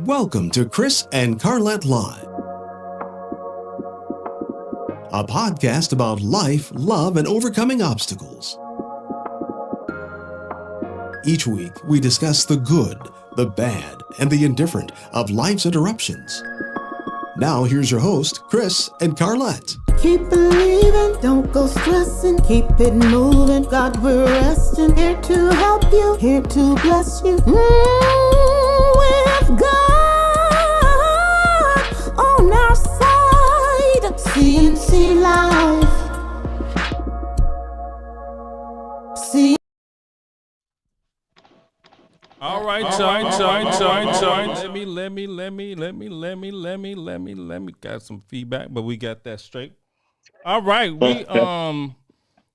Welcome to Chris and Carlette Live, a podcast about life, love, and overcoming obstacles. Each week, we discuss the good, the bad, and the indifferent of life's interruptions. Now, here's your host, Chris and Carlette. Keep believing, don't go stressing, keep it moving. God, we're resting, here to help you, here to bless you. With God on our side, CNC Life. All right. Let me got some feedback, but we got that straight. All right,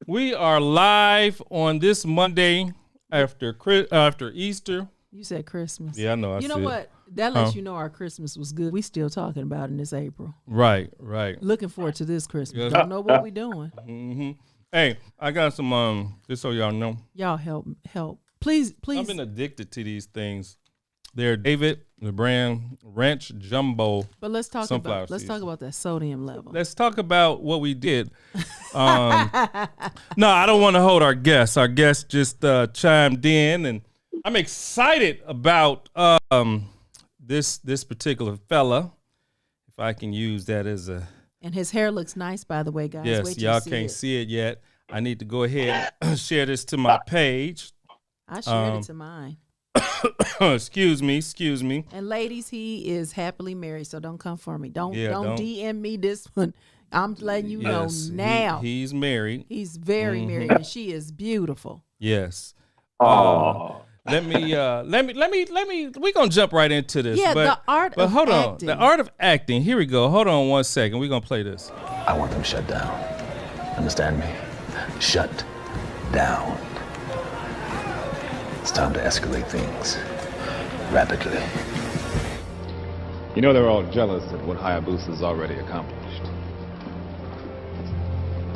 we are live on this Monday after Easter. You said Christmas. Yeah, I know. You know what? That lets you know our Christmas was good. We still talking about it in this April. Right. Looking forward to this Christmas. Yes. Don't know what we doing. Mm-hmm. Hey, I got some. Just so y'all know. Y'all help. Please. I've been addicted to these things. They're David, the brand Ranch Jumbo. But let's talk about that sodium level. Let's talk about what we did. No, I don't want to hold our guests. Our guests just chimed in, and I'm excited about this particular fella, if I can use that as a. And his hair looks nice, by the way, guys. Yes, wait y'all can't see it yet. I need to go ahead and share this to my page. I shared it to mine. Excuse me. And ladies, he is happily married, so don't come for me. Don't don't. DM me this one. I'm letting you know now. He's married. He's very married, and she is beautiful. Yes. Oh. Let me. We're gonna jump right into this. Yeah, but, the art but of hold acting. on. The art of acting. Here we go. Hold on 1 second. We're gonna play this. I want them shut down. Understand me? Shut down. It's time to escalate things rapidly. You know they're all jealous at what Hayabusa's already accomplished.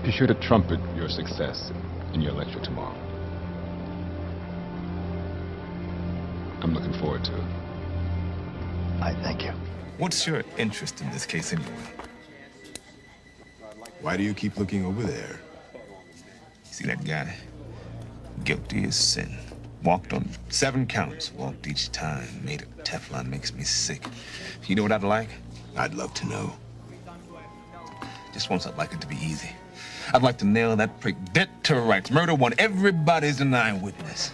Be sure to trumpet your success in your lecture tomorrow. I'm looking forward to it. I thank you. What's your interest in this case anyway? Why do you keep looking over there? See that guy? Guilty as sin. Walked on 7 counts. Walked each time. Made of Teflon. Makes me sick. You know what I'd like? I'd love to know. Just once I'd like it to be easy. I'd like to nail that prick dead to rights. Murder one. Everybody's an eyewitness.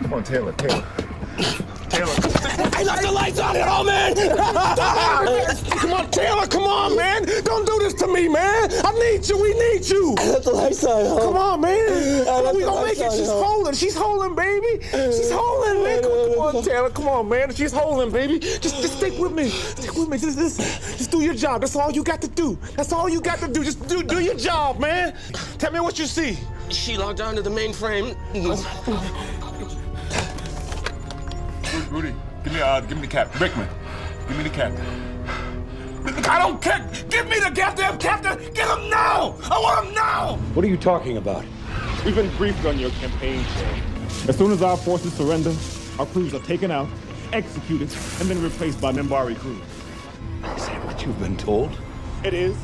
Come on, Taylor. Hey, knock the lights out here, oh man! Come on, Taylor, come on, man! Don't do this to me, man! I need you, we need you! I left the lights out, come on, man! We gonna make it, she's holding, baby! She's holding, man! Come on, Taylor, come on, man! She's holding, baby! Just stick with me, just do your job, that's all you got to do! That's all you got to do, just do your job, man! Tell me what you see! She logged onto the mainframe. Rudy, give me the captain. Rickman, give me the captain. I don't care! Give me the goddamn captain! Get him now! I want him now! What are you talking about? We've been briefed on your campaign, sir. As soon as our forces surrender, our crews are taken out, executed, and then replaced by Minbari crews. Is that what you've been told? It is,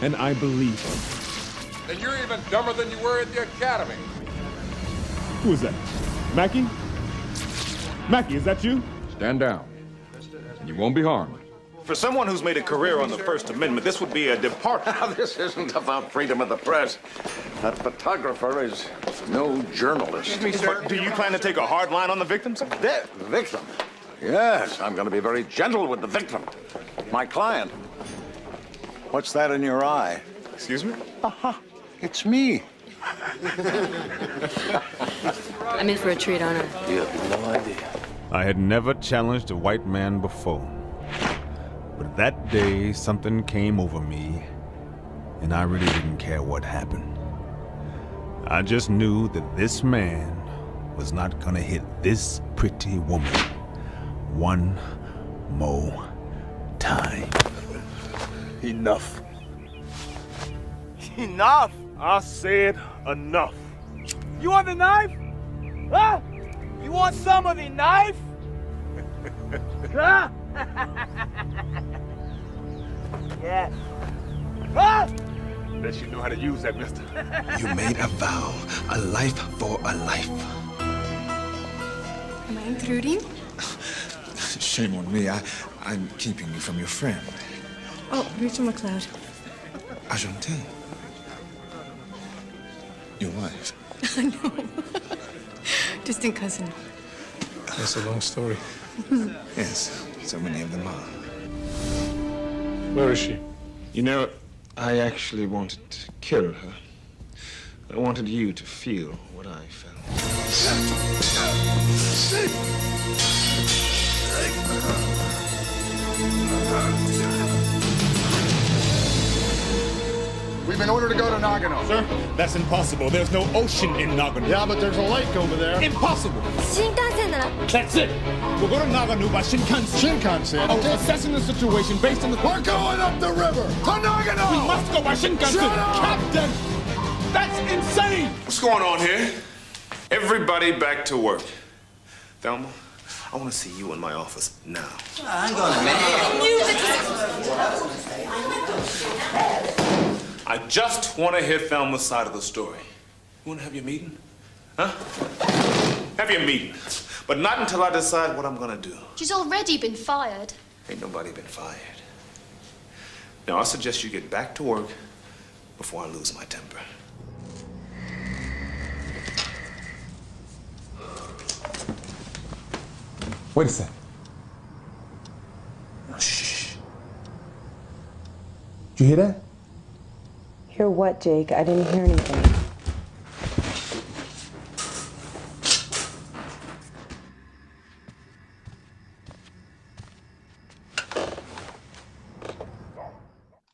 and I believe it. Then you're even dumber than you were at the academy. Who is that? Mackie? Mackie, is that you? Stand down. You won't be harmed. For someone who's made a career on the First Amendment, this would be a departure. This isn't about freedom of the press. That photographer is no journalist. Excuse me, sir. Do you plan to take a hard line on the victims? The victim? Yes, I'm going to be very gentle with the victim. My client. What's that in your eye? Excuse me? It's me. I'm in for a treat, aren't I? You have no idea. I had never challenged a white man before. But that day, something came over me, and I really didn't care what happened. I just knew that this man was not gonna hit this pretty woman one more time. Enough. Enough! I said enough. You want the knife? Huh? You want some of the knife? Huh? Yes. Huh? Bet you know how to use that, mister. You made a vow, a life for a life. Am I intruding? Shame on me. I'm keeping you from your friend. Oh, Rachel McLeod. Ajante. Your wife. No. Distant cousin. That's a long story. Yes, so many of them are. Where is she? You know, I actually wanted to kill her. I wanted you to feel what I felt. We've been ordered to go to Nagano. Sir, that's impossible. There's no ocean in Nagano. Yeah, but there's a lake over there. Impossible. That's it. We'll go to Nagano by Shinkansen. Shinkansen? Oh, assessing the situation based on the... We're going up the river to Nagano! We must go by Shinkansen. Shut up! Captain! That's insane! What's going on here? Everybody back to work. Thelma, I want to see you in my office now. I just want to hear Thelma's side of the story. You want to have your meeting? Huh? Have your meeting. But not until I decide what I'm going to do. She's already been fired. Ain't nobody been fired. Now, I suggest you get back to work before I lose my temper. Wait a second. Shh. Did you hear that? Hear what, Jake? I didn't hear anything.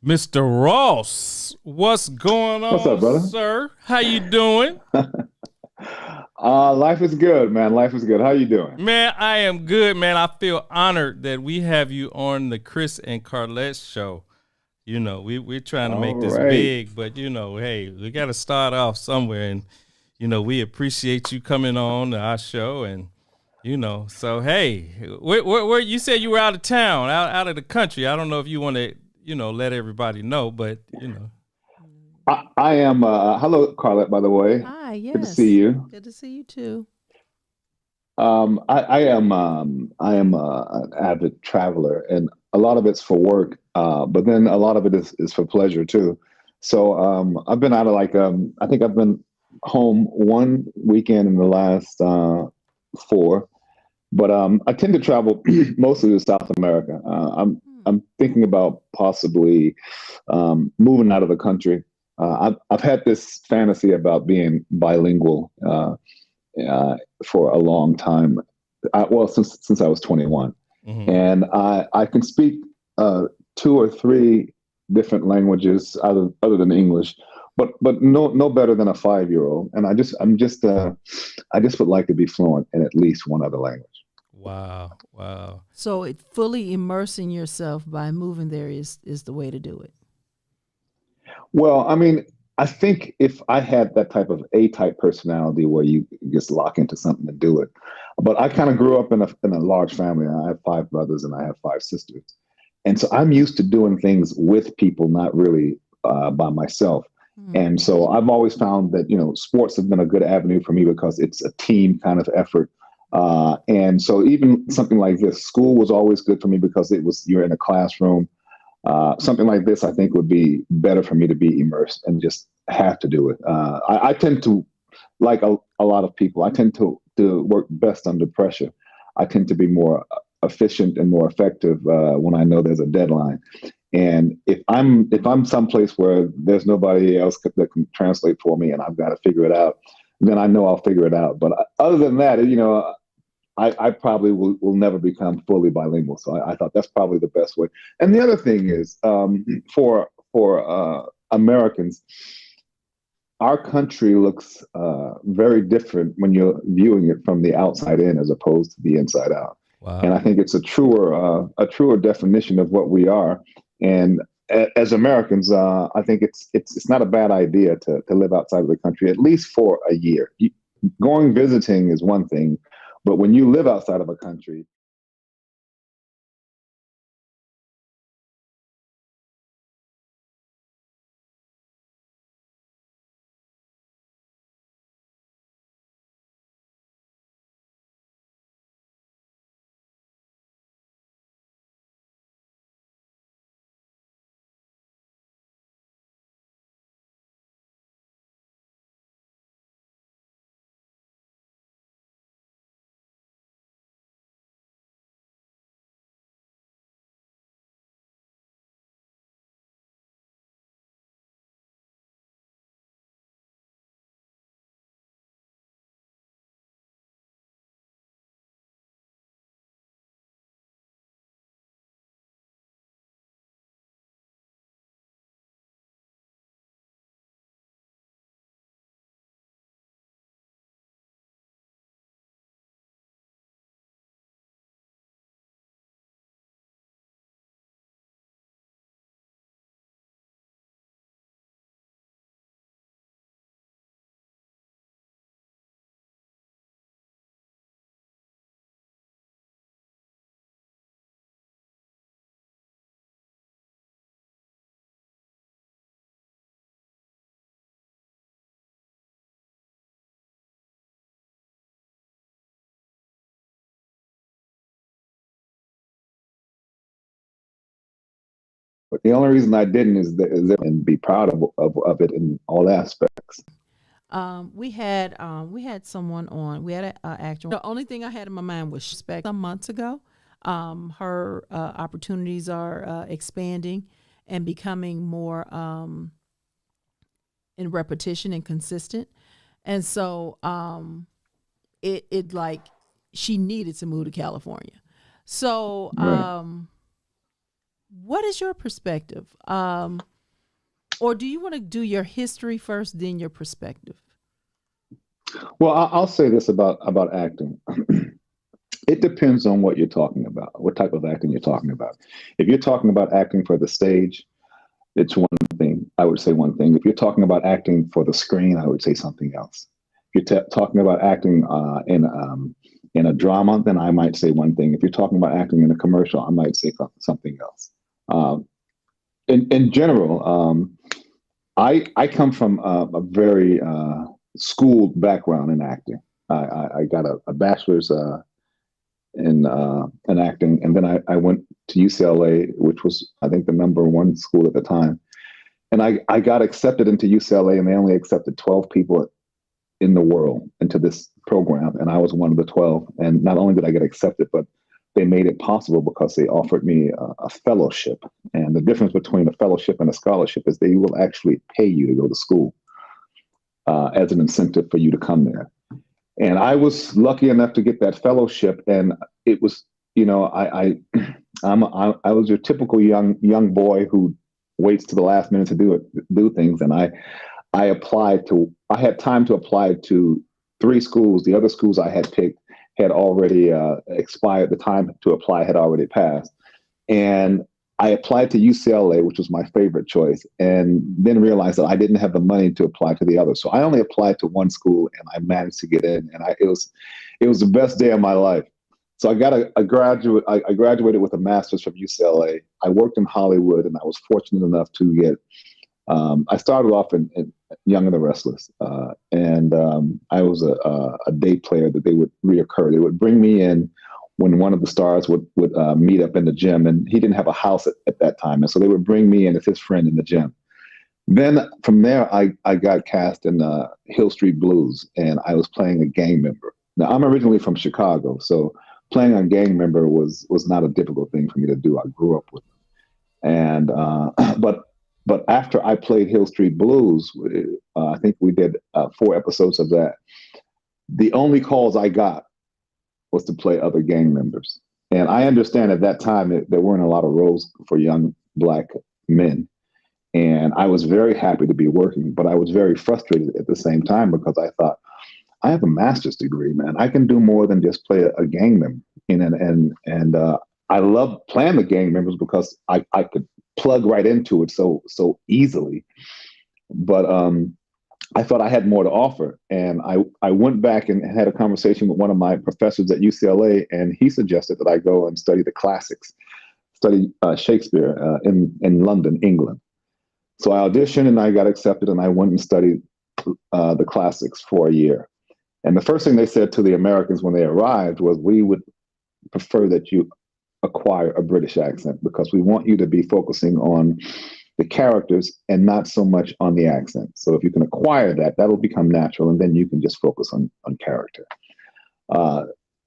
Mr. Ross, what's going on, What's up, brother? sir? How you doing? Life is good, man. Life is good. How you doing? Man, I am good, man. I feel honored that we have you on the Chris and Carlette show. You know, we're trying to make this big, but, you know, hey, we got to start off somewhere. And, you know, we appreciate you coming on our show. And, you know, so, hey, where you said you were out of town, out of the country. I don't know if you want to, you know, let everybody know, but, you know. I am, hello, Carlette, by the way. Hi, yes. Good to see you. Good to see you too. I am an avid traveler, and a lot of it's for work, but then a lot of it is for pleasure too. So I've been out of I think I've been home one weekend in the last 4, but I tend to travel mostly to South America. I'm thinking about possibly moving out of the country. I've had this fantasy about being bilingual for a long time. Since I was 21, and I can speak 2 or 3 different languages other than English, but no better than a 5-year-old. And I just would like to be fluent in at least one other language. Wow. So fully immersing yourself by moving there is the way to do it. Well, I mean, I think if I had that type of A-type personality where you just lock into something and do it, but I kind of grew up in a large family. I have 5 brothers and I have 5 sisters, and so I'm used to doing things with people, not really by myself. And so I've always found that, you know, sports have been a good avenue for me because it's a team kind of effort. And so even something like this, school was always good for me because you're in a classroom. Something like this, I think, would be better for me to be immersed and just have to do it. I tend to, like a lot of people, I tend to work best under pressure. I tend to be more efficient and more effective when I know there's a deadline. And if I'm someplace where there's nobody else that can translate for me and I've got to figure it out, then I know I'll figure it out. But other than that, you know, I probably will never become fully bilingual. So I thought that's probably the best way. And the other thing is, for Americans, our country looks very different when you're viewing it from the outside in as opposed to the inside out. Wow. And I think it's a truer definition of what we are. And as Americans, I think it's not a bad idea to live outside of the country, at least for a year. Going visiting is one thing, but when you live outside of a country, The only reason I didn't is that and be proud of it in all aspects. We had someone on. We had an actor. The only thing I had in my mind was respect. Some months ago, her opportunities are expanding and becoming more in repetition and consistent, and so it like she needed to move to California. So, what is your perspective? Or do you want to do your history first, then your perspective? Well, I'll say this about acting. It depends on what you're talking about, what type of acting you're talking about. If you're talking about acting for the stage, it's one thing. I would say one thing. If you're talking about acting for the screen, I would say something else. If you're talking about acting in a drama, then I might say one thing. If you're talking about acting in a commercial, I might say something else. In general, I come from a very schooled background in acting. I got a bachelor's in acting, and then I went to UCLA, which was, I think, the #1 school at the time. And I got accepted into UCLA, and they only accepted 12 people in the world into this program, and I was one of the 12. And not only did I get accepted, but they made it possible because they offered me a fellowship. And the difference between a fellowship and a scholarship is they will actually pay you to go to school as an incentive for you to come there. And I was lucky enough to get that fellowship, and it was, I was your typical young boy who waits to the last minute to do things. And I had time to apply to 3 schools. The other schools I had picked had already expired. The time to apply had already passed. And I applied to UCLA, which was my favorite choice, and then realized that I didn't have the money to apply to the other. So I only applied to one school, and I managed to get in. And it was the best day of my life. So I graduated with a master's from UCLA. I worked in Hollywood, and I was fortunate enough to get. I started off in Young and the Restless, and I was a day player that they would reoccur. They would bring me in when one of the stars would meet up in the gym, and he didn't have a house at that time, and so they would bring me in as his friend in the gym. Then from there, I got cast in Hill Street Blues, and I was playing a gang member. Now, I'm originally from Chicago, so playing a gang member was not a difficult thing for me to do. I grew up with it. And but after I played Hill Street Blues, I think we did 4 episodes of that. The only calls I got was to play other gang members. And I understand at that time there weren't a lot of roles for young Black men. And I was very happy to be working, but I was very frustrated at the same time because I thought, I have a master's degree, man. I can do more than just play a gang member. And I love playing the gang members because I could plug right into it so easily. But I thought I had more to offer. And I went back and had a conversation with one of my professors at UCLA, and he suggested that I go and study the classics, study Shakespeare in London, England. So I auditioned and I got accepted, and I went and studied the classics for a year. And the first thing they said to the Americans when they arrived was, we would prefer that you acquire a British accent because we want you to be focusing on the characters and not so much on the accent. So if you can acquire that, that'll become natural, and then you can just focus on character.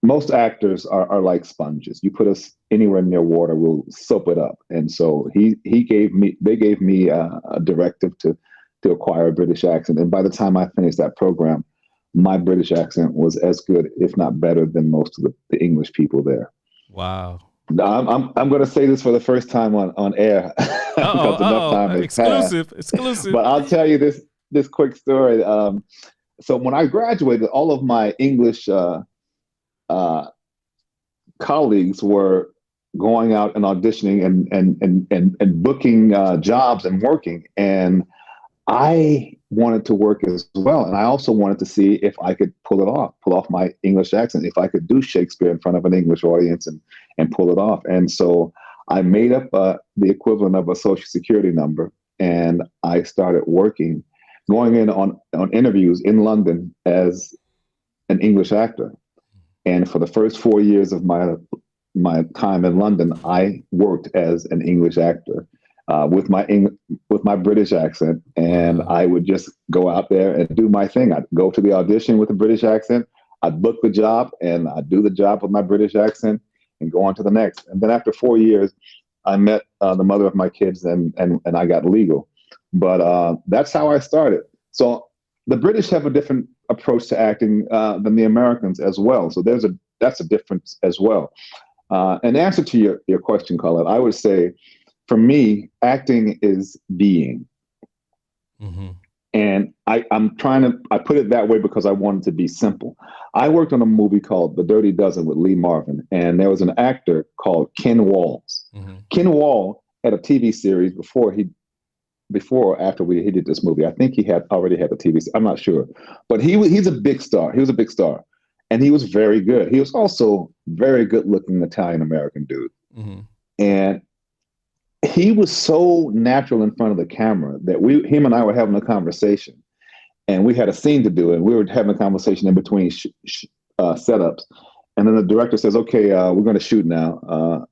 Most actors are like sponges. You put us anywhere near water, we'll soap it up. And so they gave me a directive to acquire a British accent. And by the time I finished that program, my British accent was as good, if not better, than most of the English people there. Wow. I'm going to say this for the first time on air. Exclusive. But I'll tell you this quick story. So when I graduated, all of my English colleagues were going out and auditioning and booking jobs and working. And I wanted to work as well. And I also wanted to see if I could pull off my English accent, if I could do Shakespeare in front of an English audience and pull it off. And so I made up the equivalent of a Social Security number, and I started working, going in on interviews in London as an English actor. And for the first 4 years of my time in London, I worked as an English actor. with my British accent, and I would just go out there and do my thing. I'd go to the audition with a British accent. I'd book the job, and I'd do the job with my British accent, and go on to the next. And then after 4 years, I met the mother of my kids, and I got legal. But that's how I started. So the British have a different approach to acting than the Americans as well. So that's a difference as well. In answer to your question, Carlette, I would say, for me, acting is being. Mm-hmm. And I put it that way because I wanted to be simple. I worked on a movie called The Dirty Dozen with Lee Marvin, and there was an actor called Ken Walls. Mm-hmm. Ken Wall had a TV series before or after he did this movie. I think he had already had a TV series. I'm not sure. But he's a big star. He was a big star. And he was very good. He was also very good looking Italian-American dude. Mm-hmm. And he was so natural in front of the camera that him and I were having a conversation, and we had a scene to do, and we were having a conversation in between setups. And then the director says, "Okay, we're going to shoot now."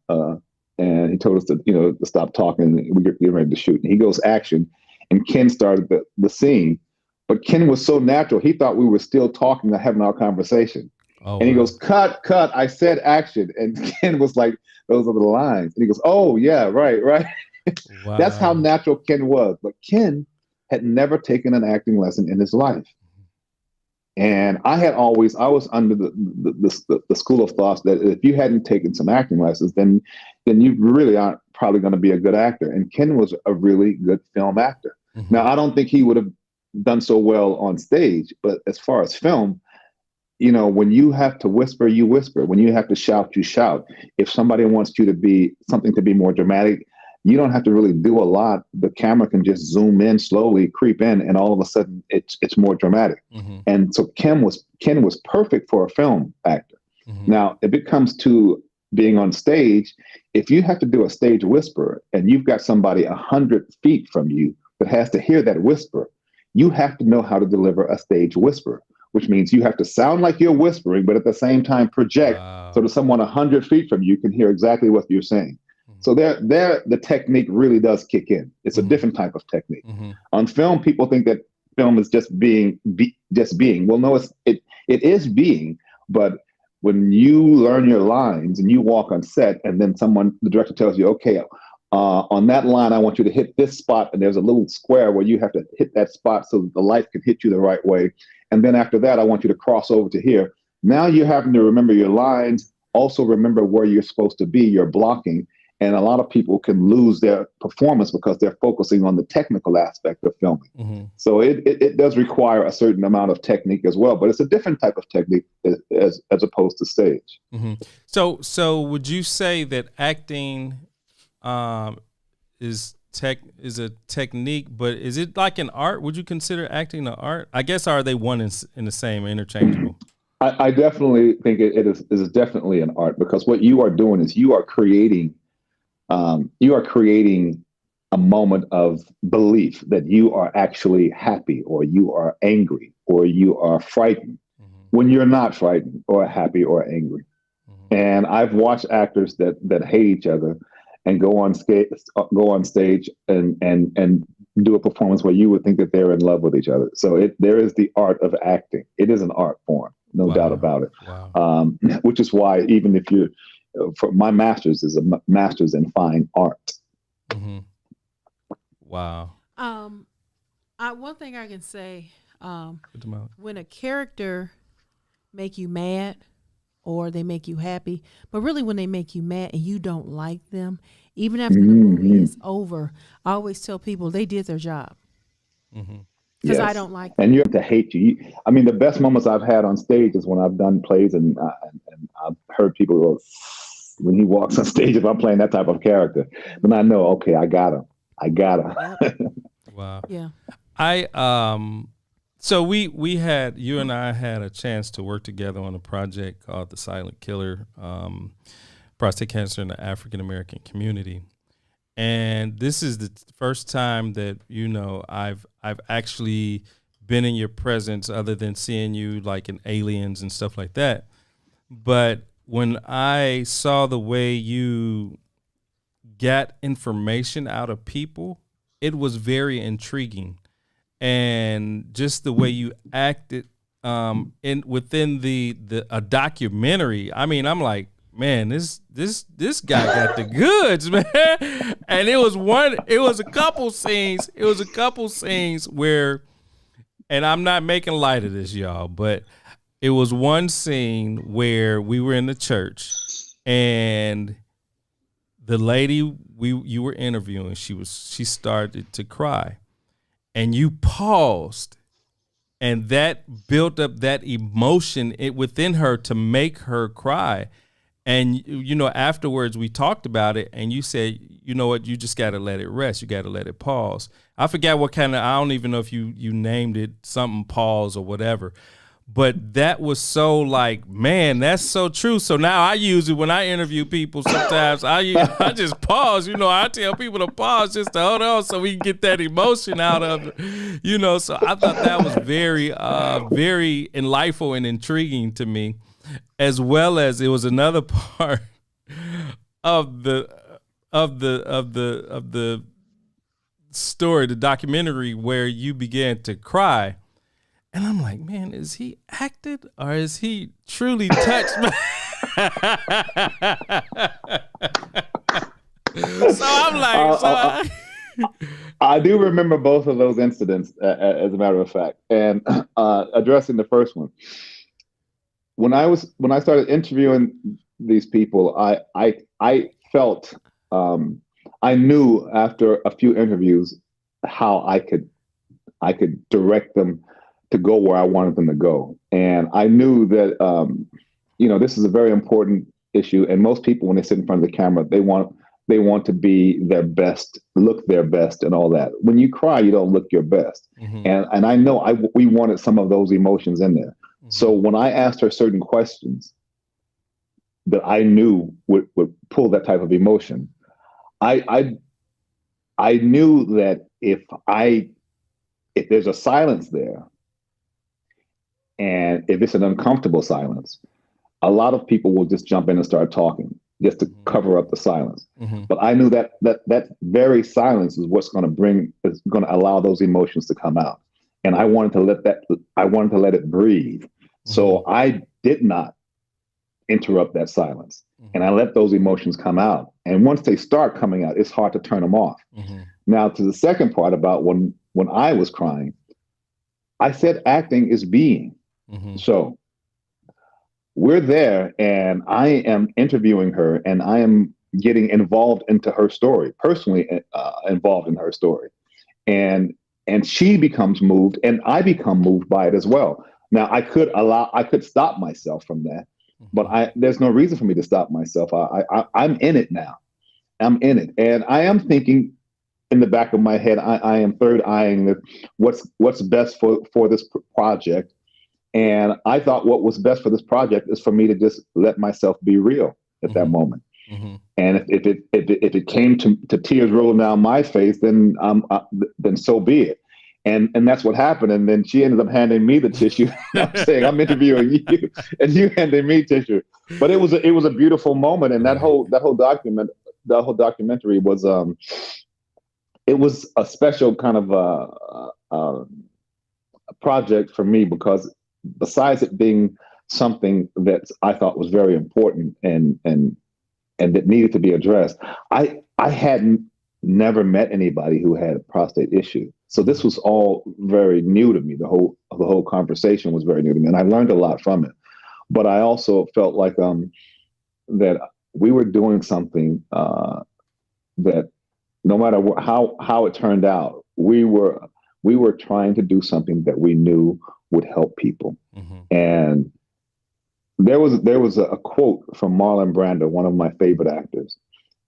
And he told us to stop talking. We get ready to shoot. And he goes, "Action!" And Ken started the scene, but Ken was so natural. He thought we were still talking and having our conversation. Oh, and he goes, "Cut! I said action." And Ken was like, "Those are the lines." And he goes, "Oh yeah, right." Wow. That's how natural Ken was. But Ken had never taken an acting lesson in his life. And I was under the school of thought that if you hadn't taken some acting lessons, then you really aren't probably going to be a good actor. And Ken was a really good film actor. Mm-hmm. Now, I don't think he would have done so well on stage, but as far as film, when you have to whisper, you whisper. When you have to shout, you shout. If somebody wants you to be something to be more dramatic, you don't have to really do a lot. The camera can just zoom in slowly, creep in, and all of a sudden it's more dramatic. Mm-hmm. And so Ken was perfect for a film actor. Mm-hmm. Now, if it comes to being on stage, if you have to do a stage whisper and you've got somebody 100 feet from you that has to hear that whisper, you have to know how to deliver a stage whisper, which means you have to sound like you're whispering, but at the same time project so that someone 100 feet from you can hear exactly what you're saying. So the technique really does kick in. It's a different type of technique. Mm-hmm. On film, people think that film is just being. Well, no, it is being. But when you learn your lines and you walk on set, and then the director tells you, "Okay, on that line, I want you to hit this spot," and there's a little square where you have to hit that spot so that the light can hit you the right way. And then after that, I want you to cross over to here. Now you're having to remember your lines, also remember where you're supposed to be, your blocking. And a lot of people can lose their performance because they're focusing on the technical aspect of filming. Mm-hmm. So it does require a certain amount of technique as well, but it's a different type of technique as opposed to stage. Mm-hmm. So would you say that acting is a technique, but is it like an art? Would you consider acting an art? I guess, are they one in the same, interchangeable? I definitely think it is definitely an art, because what you are doing is you are creating a moment of belief that you are actually happy, or you are angry, or you are frightened, when you're not frightened or happy or angry. Mm-hmm. And I've watched actors that hate each other and go on stage and do a performance where you would think that they're in love with each other. So there is the art of acting. It is an art form, no doubt about it. Wow. Which is why even if for my master's is a master's in fine art. Mm-hmm. Wow. One thing I can say, when a character make you mad or they make you happy, but really when they make you mad and you don't like them, even after the movie is over, I always tell people they did their job. Mm-hmm. Because I don't like them. And you have to hate you. I mean, the best moments I've had on stage is when I've done plays and I've heard people go, when he walks on stage, if I'm playing that type of character, then I know, okay, I got him. Wow. Yeah. So you and I had a chance to work together on a project called The Silent Killer, prostate cancer in the African American community. And this is the first time that, I've actually been in your presence, other than seeing you like in Aliens and stuff like that. But when I saw the way you got information out of people, it was very intriguing. And just the way you acted within a documentary. I mean, I'm like, man, this guy got the goods, man. And it was a couple scenes where, and I'm not making light of this, y'all, but it was one scene where we were in the church and the lady you were interviewing, she started to cry, and you paused, and that built up that emotion within her to make her cry. And, you know, afterwards we talked about it, and you said, you know what, you just got to let it rest. You got to let it pause. I forgot what kind of, I don't even know if you named it something pause or whatever, but that was so like, man, that's so true. So now I use it when I interview people. Sometimes I just pause, you know, I tell people to pause just to hold on so we can get that emotion out of it, you know. So I thought that was very, very enlightful and intriguing to me, as well as it was another part of the story, the documentary, where you began to cry. And I'm like, man, is he acted or is he truly touched? So I'm like, I do remember both of those incidents, as a matter of fact. And addressing the first one, when I started interviewing these people, I felt I knew after a few interviews how I could direct them to go where I wanted them to go. And I knew that, you know, this is a very important issue. And most people, when they sit in front of the camera, they want to be their best, look their best and all that. When you cry, you don't look your best. Mm-hmm. And I know we wanted some of those emotions in there. Mm-hmm. So when I asked her certain questions that I knew would pull that type of emotion, I knew that if there's a silence there, and if it's an uncomfortable silence, a lot of people will just jump in and start talking just to cover up the silence. Mm-hmm. But I knew that very silence is what's going to allow those emotions to come out. And I wanted to let it breathe. Mm-hmm. So I did not interrupt that silence. Mm-hmm. And I let those emotions come out. And once they start coming out, it's hard to turn them off. Mm-hmm. Now, to the second part about when I was crying, I said acting is being. Mm-hmm. So we're there and I am interviewing her and I am getting involved into her story, personally involved in her story. And she becomes moved and I become moved by it as well. Now I could stop myself from that, but there's no reason for me to stop myself. I'm in it now. I'm in it. And I am thinking in the back of my head, I am third eyeing what's best for this project. And I thought what was best for this project is for me to just let myself be real at that moment. Mm-hmm. And if it came to tears rolling down my face, then so be it. And that's what happened. And then she ended up handing me the tissue. I'm saying I'm interviewing you, and you handed me tissue. But it was a beautiful moment, and that whole documentary was it was a special kind of a project for me, because besides it being something that I thought was very important and that needed to be addressed, I had never met anybody who had a prostate issue. So this was all very new to me. The whole conversation was very new to me, and I learned a lot from it. But I also felt like that we were doing something that no matter how it turned out, we were trying to do something that we knew would help people. Mm-hmm. And there was a quote from Marlon Brando, one of my favorite actors,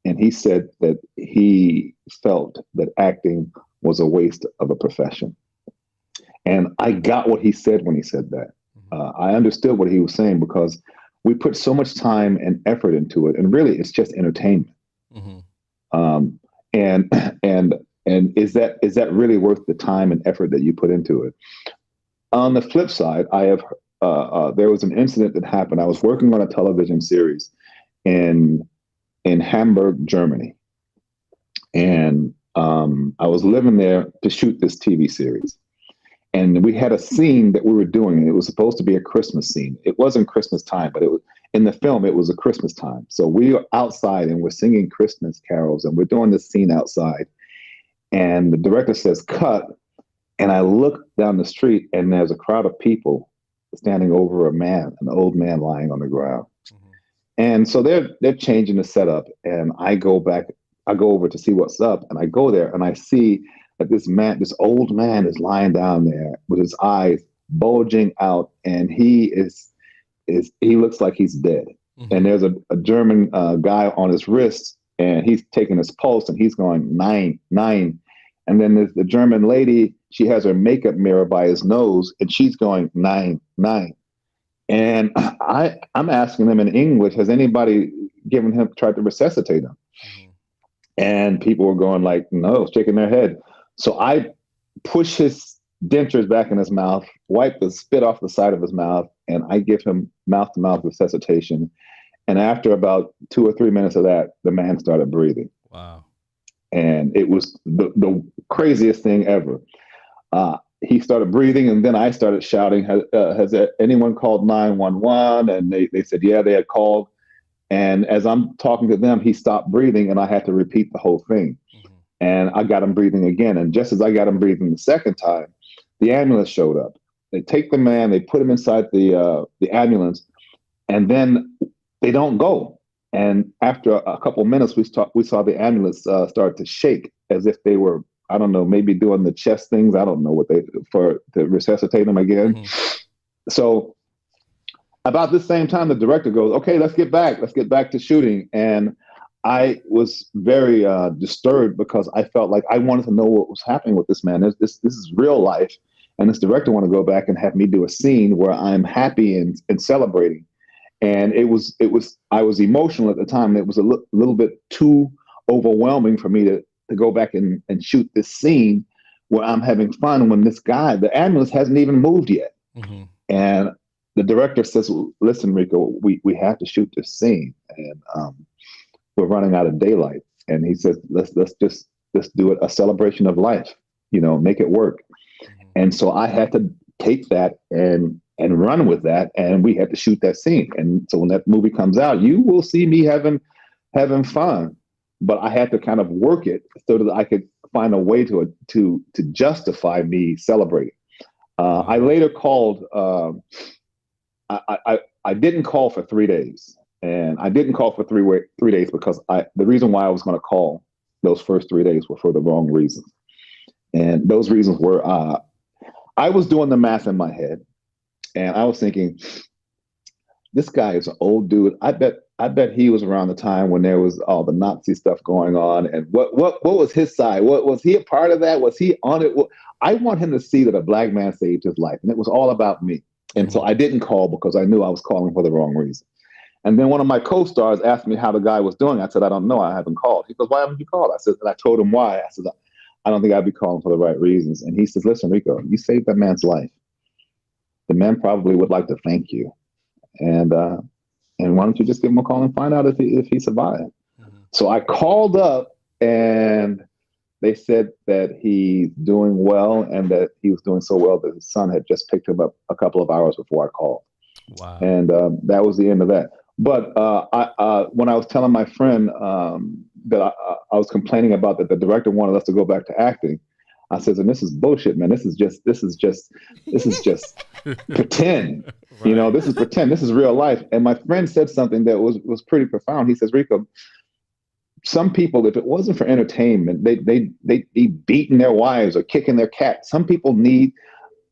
and he said that he felt that acting was a waste of a profession. And I got what he said when he said that. Mm-hmm. I understood what he was saying, because we put so much time and effort into it, and really it's just entertainment. Mm-hmm. And is that really worth the time and effort that you put into it? On the flip side, I have there was an incident that happened. I was working on a television series in Hamburg, Germany, And I was living there to shoot this TV series. And we had a scene that we were doing. It was supposed to be a Christmas scene. It wasn't Christmas time, but it was in the film. It was a Christmas time. So we are outside and we're singing Christmas carols, and we're doing this scene outside. And the director says, "Cut." And I look down the street, and there's a crowd of people standing over a man, an old man lying on the ground. And so they're changing the setup, and I go over to see what's up, and I go there and I see that this old man is lying down there with his eyes bulging out, and he looks like he's dead. And there's a German guy on his wrist, and he's taking his pulse, and he's going 9, 9. And then there's the German lady, she has her makeup mirror by his nose, and she's going 9, 9. And I'm asking them in English, has anybody tried to resuscitate him? And people were going like, no, shaking their head. So I push his dentures back in his mouth, wipe the spit off the side of his mouth, and I give him mouth-to-mouth resuscitation. And after about 2 or 3 minutes of that, the man started breathing. Wow. And it was the craziest thing ever. He started breathing, and then I started shouting, has anyone called 911? And they said, yeah, they had called. And as I'm talking to them, he stopped breathing, and I had to repeat the whole thing. And I got him breathing again. And just as I got him breathing the second time, the ambulance showed up. They take the man, they put him inside the ambulance, and then they don't go. And after a couple minutes, we saw the ambulance start to shake as if they were, I don't know, maybe doing the chest things. I don't know to resuscitate him again. So about this same time, the director goes, okay, let's get back to shooting. And I was very disturbed because I felt like I wanted to know what was happening with this man. This is real life. And this director wanted to go back and have me do a scene where I'm happy and celebrating. And I was emotional at the time. It was a little bit too overwhelming for me to go back and shoot this scene where I'm having fun when this guy, the ambulance hasn't even moved yet. And the director says, listen, Ricco, we have to shoot this scene. And we're running out of daylight. And he says, let's do it, a celebration of life, make it work. And so I had to take that and run with that, and we had to shoot that scene. And so when that movie comes out, you will see me having fun, but I had to kind of work it so that I could find a way to justify me celebrating. I later called. I didn't call for 3 days, and I didn't call for 3 days because the reason why I was going to call those first 3 days were for the wrong reasons, and those reasons were I was doing the math in my head. And I was thinking, this guy is an old dude. I bet he was around the time when there was all the Nazi stuff going on. And what was his side? What was he a part of that? Was he on it? I want him to see that a black man saved his life, and it was all about me. And so I didn't call because I knew I was calling for the wrong reason. And then one of my co-stars asked me how the guy was doing. I said, I don't know. I haven't called. He goes, why haven't you called? I said, and I told him why. I said, I don't think I'd be calling for the right reasons. And he says, listen, Ricco, you saved that man's life. The man probably would like to thank you. And why don't you just give him a call and find out if he survived? So I called up, and they said that he's doing well, and that he was doing so well that his son had just picked him up a couple of hours before I called. Wow. And that was the end of that. But when I was telling my friend that I was complaining about that the director wanted us to go back to acting, I said, and this is bullshit, man. This is just pretend. Right. This is pretend. This is real life. And my friend said something that was pretty profound. He says, Ricco, some people, if it wasn't for entertainment, they'd be beating their wives or kicking their cat. Some people need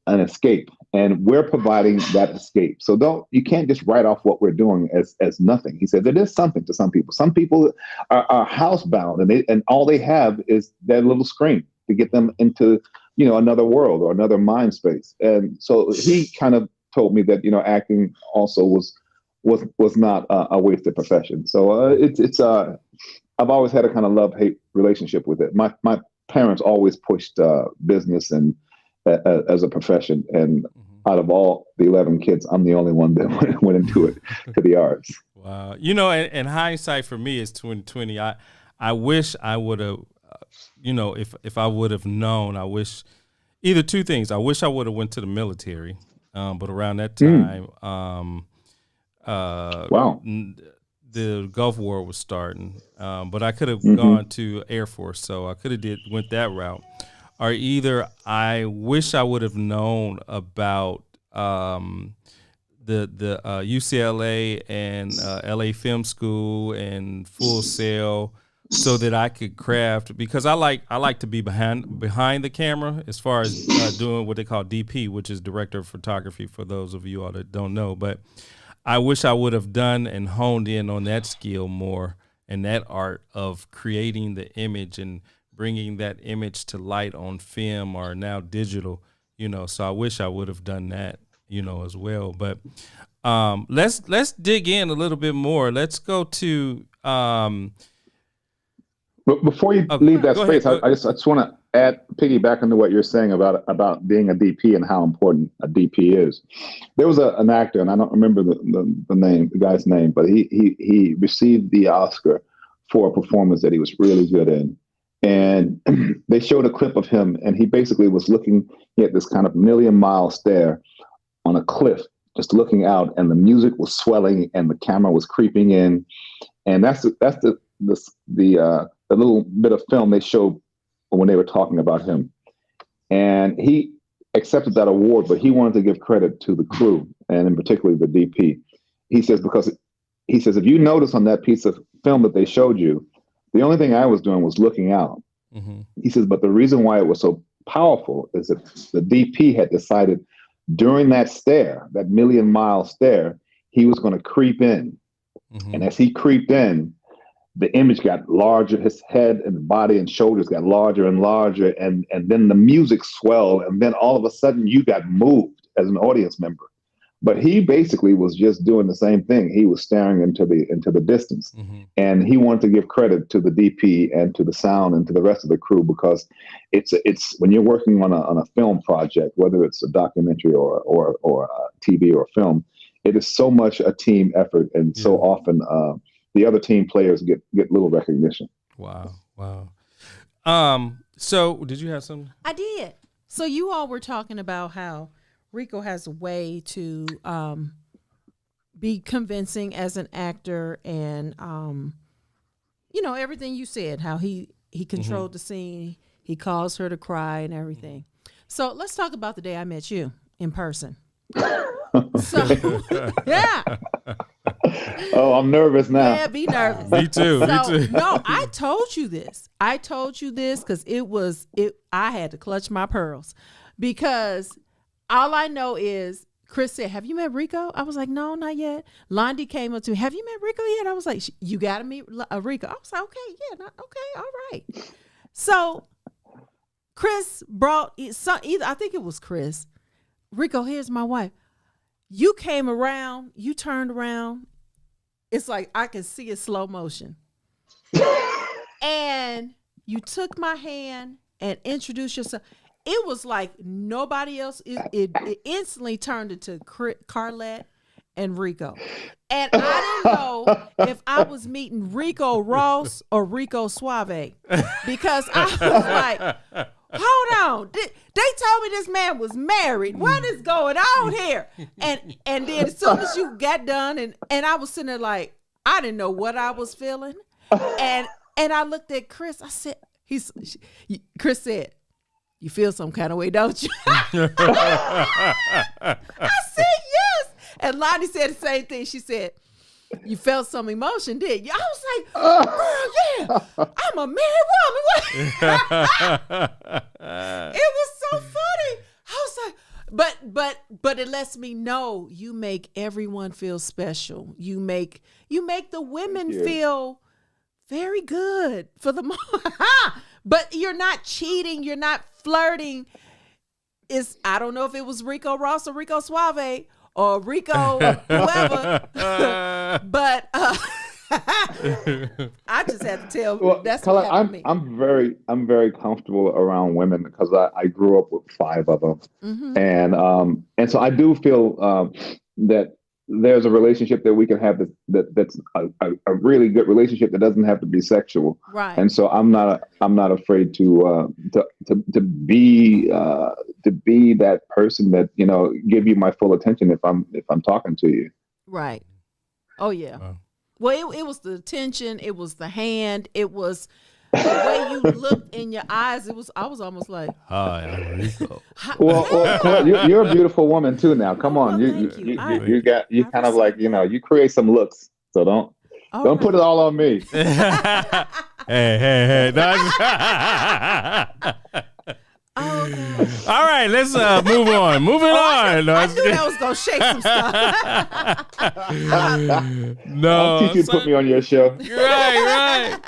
an escape, and we're providing that escape. So you can't just write off what we're doing as nothing. He said, there is something to some people. Some people are housebound, and all they have is that little screen to get them into, another world or another mind space. And so he kind of told me that, acting also was not a wasted profession. So it's I've always had a kind of love-hate relationship with it. My parents always pushed business and as a profession. And out of all the 11 kids, I'm the only one that went into it, to the arts. Wow. And hindsight for me is 2020. I wish I would have if I would have known, I wish either two things. I wish I would have went to the military, but around that time, wow, the Gulf War was starting. But I could have gone to Air Force, so I could have went that route. Or either I wish I would have known about the UCLA and LA Film School and Full Sail, so that I could craft, because I like to be behind the camera as far as doing what they call DP, which is director of photography, for those of you all that don't know. But I wish I would have done and honed in on that skill more, and that art of creating the image and bringing that image to light on film or now digital, so I wish I would have done that, as well. But let's dig in a little bit more. Let's go to But before you leave that space, I just want to piggyback into what you're saying about being a DP and how important a DP is. There was an actor, and I don't remember the guy's name, but he received the Oscar for a performance that he was really good in. And they showed a clip of him, and he basically was looking at this kind of million-mile stare on a cliff, just looking out, and the music was swelling, and the camera was creeping in, and that's the little bit of film they showed when they were talking about him. And he accepted that award, but he wanted to give credit to the crew, and in particular the DP. He says, if you notice on that piece of film that they showed you, the only thing I was doing was looking out. Mm-hmm. He says, but the reason why it was so powerful is that the DP had decided during that stare, that million-mile stare, he was going to creep in. Mm-hmm. And as he creeped in, the image got larger, his head and body and shoulders got larger and larger, and then the music swelled, and then all of a sudden you got moved as an audience member. But he basically was just doing the same thing. He was staring into the distance, mm-hmm. and he wanted to give credit to the DP and to the sound and to the rest of the crew, because it's when you're working on a film project, whether it's a documentary or a TV or a film, it is so much a team effort, and so often the other team players get little recognition. Wow. So did you have something? I did. So you all were talking about how Ricco has a way to be convincing as an actor, and everything you said, how he controlled the scene, he caused her to cry and everything. So let's talk about the day I met you in person. So yeah. Oh, I'm nervous now. Yeah, be nervous. Me too. No, I told you this because I had to clutch my pearls, because all I know is Chris said, "Have you met Ricco?" I was like, "No, not yet." Londi came up to me, "Have you met Ricco yet?" I was like, "You got to meet Ricco." I was like, "Okay, yeah, okay, all right." So Chris brought I think it was Chris. "Ricco, here's my wife." You came around, you turned around. It's like I can see it slow motion. And you took my hand and introduced yourself. It was like nobody else. It instantly turned into Carlette and Ricco. And I didn't know if I was meeting Ricco Ross or Ricco Suave, because I was like, hold on. They told me this man was married. What is going on here? And then as soon as you got done, and I was sitting there like, I didn't know what I was feeling. And I looked at Chris. I said, Chris said, "You feel some kind of way, don't you?" I said, "Yes." And Lonnie said the same thing. She said, "You felt some emotion, didn't you?" I was like, "Girl, yeah, I'm a married woman." It was so funny. I was like, but it lets me know you make everyone feel special. You make the women feel very good for the moment. But you're not cheating. You're not flirting. I don't know if it was Ricco Ross or Ricco Suave or Ricco whoever, but I just had to tell. Well, that's Carlette, what happened to me. I'm very comfortable around women because I grew up with 5 of them, and so I do feel that there's a relationship that we can have that's a really good relationship that doesn't have to be sexual. Right. And so I'm not afraid to be that person that, you know, give you my full attention if I'm talking to you. Right. Oh yeah. Well, it was the attention, it was the hand, it was the way you looked in your eyes. I was almost like, hi, I'm Ricco. Well, you're a beautiful woman too. Now, come on, you kind of like, you know, you create some looks, so don't put it all on me. hey. All right, let's move on. Moving on. I knew that was gonna shake some stuff. No, I'll teach you to put me on your show. Right.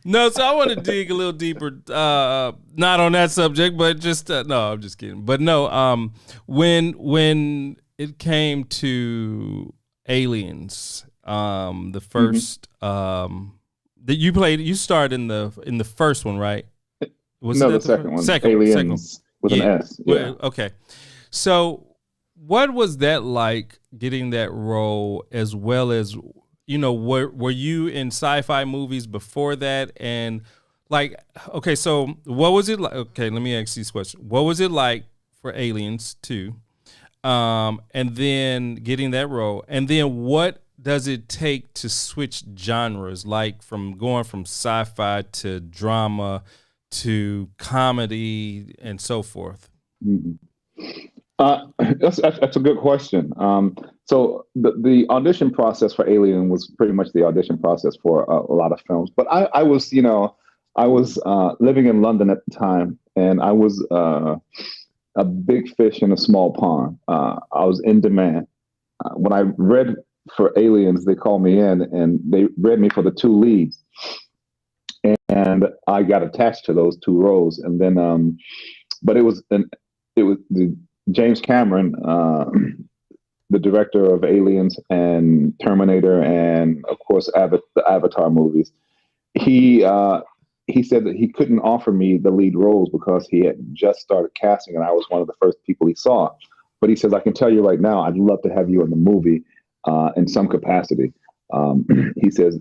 No, so I want to dig a little deeper. Not on that subject, but just no. I'm just kidding. But no. When it came to Aliens, the first that you started in the first one, right? The second one. Aliens with an S. Yeah. Okay. So what was that like, getting that role, as well as, you know, were you in sci-fi movies before that? And like, okay, so what was it like? Okay, let me ask these questions. What was it like for Aliens 2? And then getting that role, and then what does it take to switch genres, like from going from sci-fi to drama to comedy and so forth? Mm-hmm. That's a good question. So the audition process for Alien was pretty much the audition process for a lot of films. But I was living in London at the time, and I was a big fish in a small pond. I was in demand. When I read for Aliens, they called me in, and they read me for the 2 leads. And I got attached to those 2 roles, and then, but it was James Cameron, the director of Aliens and Terminator, and of course the Avatar movies. He said that he couldn't offer me the lead roles because he had just started casting, and I was one of the first people he saw. But he says, I can tell you right now, I'd love to have you in the movie in some capacity. He says.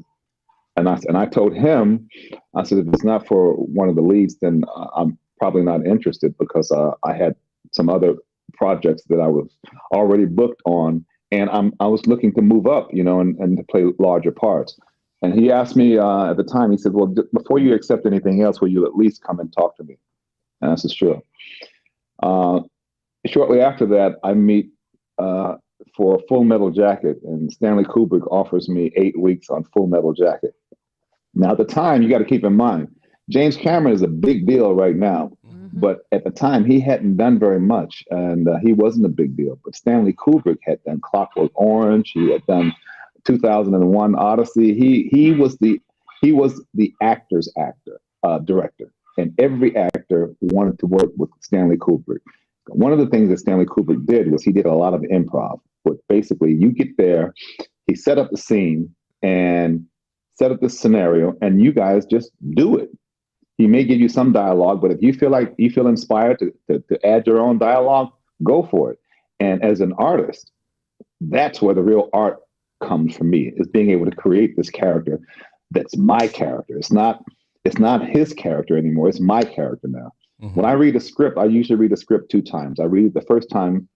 And I told him, I said, if it's not for one of the leads, then I'm probably not interested, because I had some other projects that I was already booked on, and I was looking to move up, you know, and to play larger parts. And he asked me at the time, he said, well, before you accept anything else, will you at least come and talk to me? And this is true. Shortly after that, I meet for Full Metal Jacket, and Stanley Kubrick offers me 8 weeks on Full Metal Jacket. Now, at the time, you got to keep in mind, James Cameron is a big deal right now, but at the time, he hadn't done very much, and he wasn't a big deal. But Stanley Kubrick had done Clockwork Orange. He had done 2001 Odyssey. He was the actor's director, and every actor wanted to work with Stanley Kubrick. One of the things that Stanley Kubrick did was he did a lot of improv. But basically, you get there, he set up the scene and set up the scenario, and you guys just do it. He may give you some dialogue, but if you feel inspired to add your own dialogue, go for it. And as an artist, that's where the real art comes for me, is being able to create this character that's my character. It's not his character anymore. It's my character now. Mm-hmm. When I read a script, I usually read a script 2 times. I read it the first time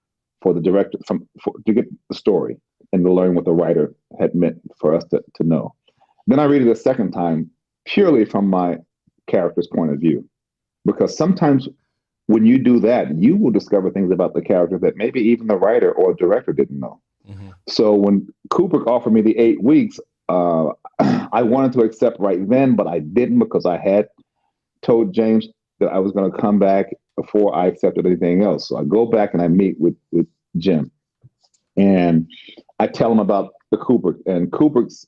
for the director to get the story and to learn what the writer had meant for us to know. Then I read it a second time purely from my character's point of view, because sometimes when you do that, you will discover things about the character that maybe even the writer or director didn't know. Mm-hmm. So when Kubrick offered me the 8 weeks, I wanted to accept right then, but I didn't, because I had told James that I was going to come back before I accepted anything else. So I go back and I meet with Jim, and I tell him about the Kubrick, and Kubrick's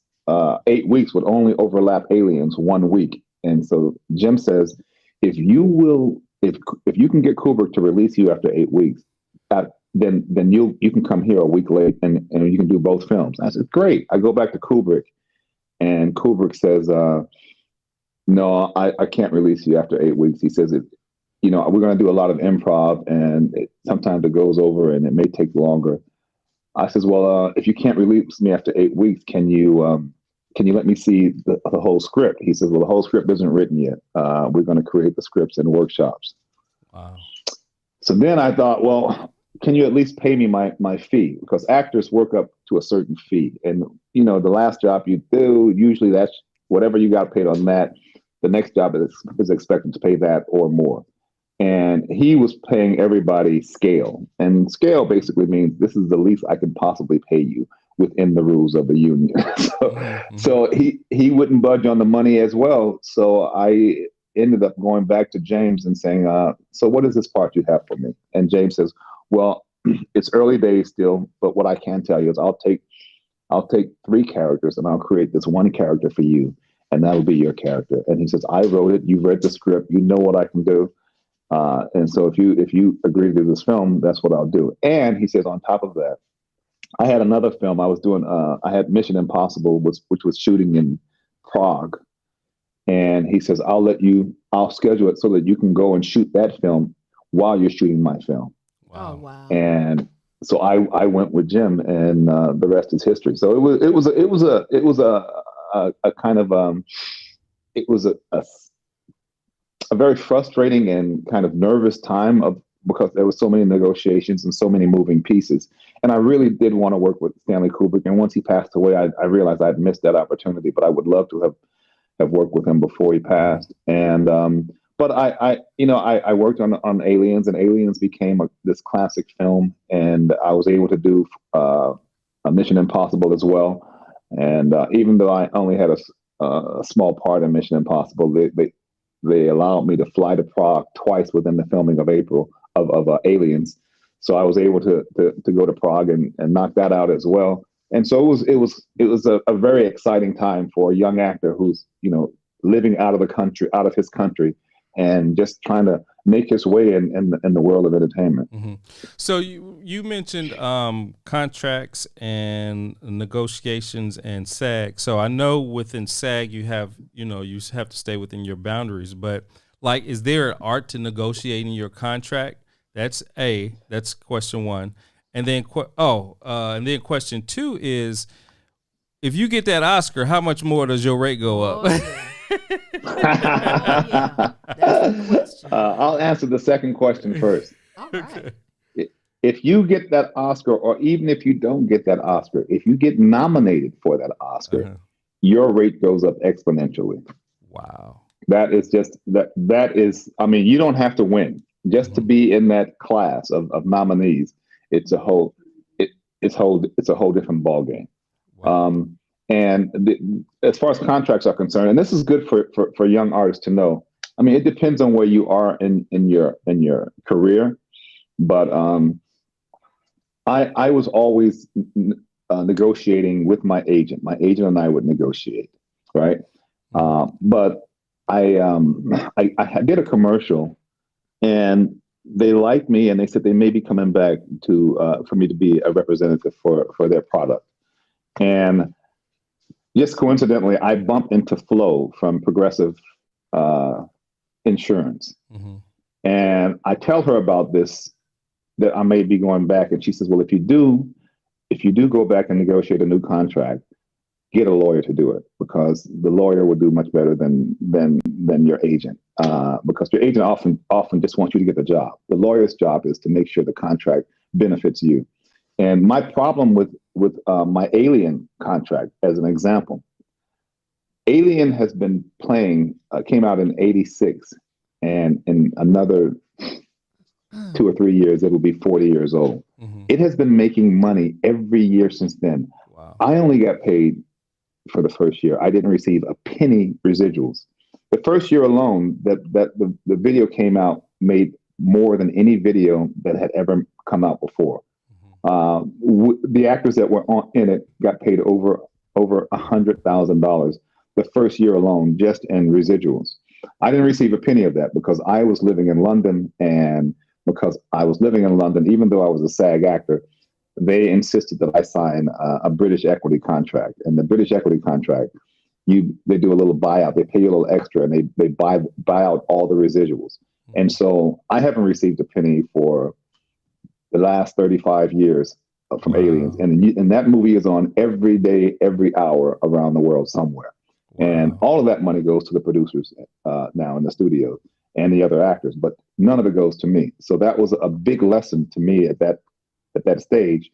8 weeks would only overlap Aliens 1 week. And so Jim says, if you can get Kubrick to release you after 8 weeks, then you can come here a week late and you can do both films. I said, great. I go back to Kubrick, and Kubrick says, no, I can't release you after 8 weeks. He says, we're going to do a lot of improv, and sometimes it goes over and it may take longer. I says, well, if you can't release me after 8 weeks, can you let me see the whole script? He says, well, the whole script isn't written yet. We're going to create the scripts in workshops. Wow. So then I thought, well, can you at least pay me my fee? Because actors work up to a certain fee. And, the last job you do, usually that's whatever you got paid on that. The next job is expected to pay that or more. And he was paying everybody scale. And scale basically means this is the least I can possibly pay you within the rules of the union. So he wouldn't budge on the money as well. So I ended up going back to James and saying, so what is this part you have for me? And James says, well, it's early days still, but what I can tell you is I'll take 3 characters and I'll create this one character for you. And that'll be your character. And he says, I wrote it. You've read the script. You know what I can do. And so if you agree to do this film, that's what I'll do. And he says, on top of that, I had another film I was doing. I had Mission Impossible, which was shooting in Prague. And he says, I'll schedule it so that you can go and shoot that film while you're shooting my film. Wow. Oh, wow. And so I went with Jim, and the rest is history. So it was a kind of it was a very frustrating and kind of nervous time because there was so many negotiations and so many moving pieces. And I really did want to work with Stanley Kubrick. And once he passed away, I realized I'd missed that opportunity, but I would love to have worked with him before he passed. And but I worked on Aliens, and Aliens became this classic film, and I was able to do a Mission Impossible as well. And even though I only had a small part in Mission Impossible, they allowed me to fly to Prague twice within the filming of Aliens. So I was able to go to Prague and knock that out as well. And so it was a very exciting time for a young actor who's living out of his country, and just trying to make his way in the world of entertainment. Mm-hmm. So you mentioned contracts and negotiations and SAG. So I know within SAG you have to stay within your boundaries, but like, is there an art to negotiating your contract? That's question one. And then question 2 is, if you get that Oscar, how much more does your rate go up? Yeah. That's the question. I'll answer the second question first. All right. If you get that Oscar, or even if you don't get that Oscar, if you get nominated for that Oscar, your rate goes up exponentially. Wow. That is just that is, I mean, you don't have to win just to be in that class of nominees. It's a whole different ballgame. Wow. And as far as contracts are concerned, and this is good for young artists to know. I mean, it depends on where you are in your career, but I was always negotiating with my agent. My agent and I would negotiate, right? But I did a commercial, and they liked me, and they said they may be coming back for me to be a representative for their product. And just coincidentally, I bumped into Flo from Progressive Insurance. Mm-hmm. And I tell her about this, that I may be going back. And she says, well, if you do go back and negotiate a new contract, get a lawyer to do it, because the lawyer will do much better than your agent. Because your agent often just wants you to get the job. The lawyer's job is to make sure the contract benefits you. And my problem with my Alien contract, as an example, Alien has been came out in '86, and in another 2 or 3 years, it will be 40 years old. Mm-hmm. It has been making money every year since then. Wow. I only got paid for the first year. I didn't receive a penny residuals. The first year alone that the video came out made more than any video that had ever come out before. The actors that were in it got paid over $100,000 the first year alone, just in residuals. I didn't receive a penny of that because I was living in London, and because I was living in London, even though I was a SAG actor, they insisted that I sign a British equity contract. And the British equity contract, they do a little buyout. They pay you a little extra, and they buy out all the residuals. And so I haven't received a penny for the last 35 years from aliens, and that movie is on every day, every hour around the world somewhere. And all of that money goes to the producers now in the studio and the other actors, but none of it goes to me. So that was a big lesson to me at that stage,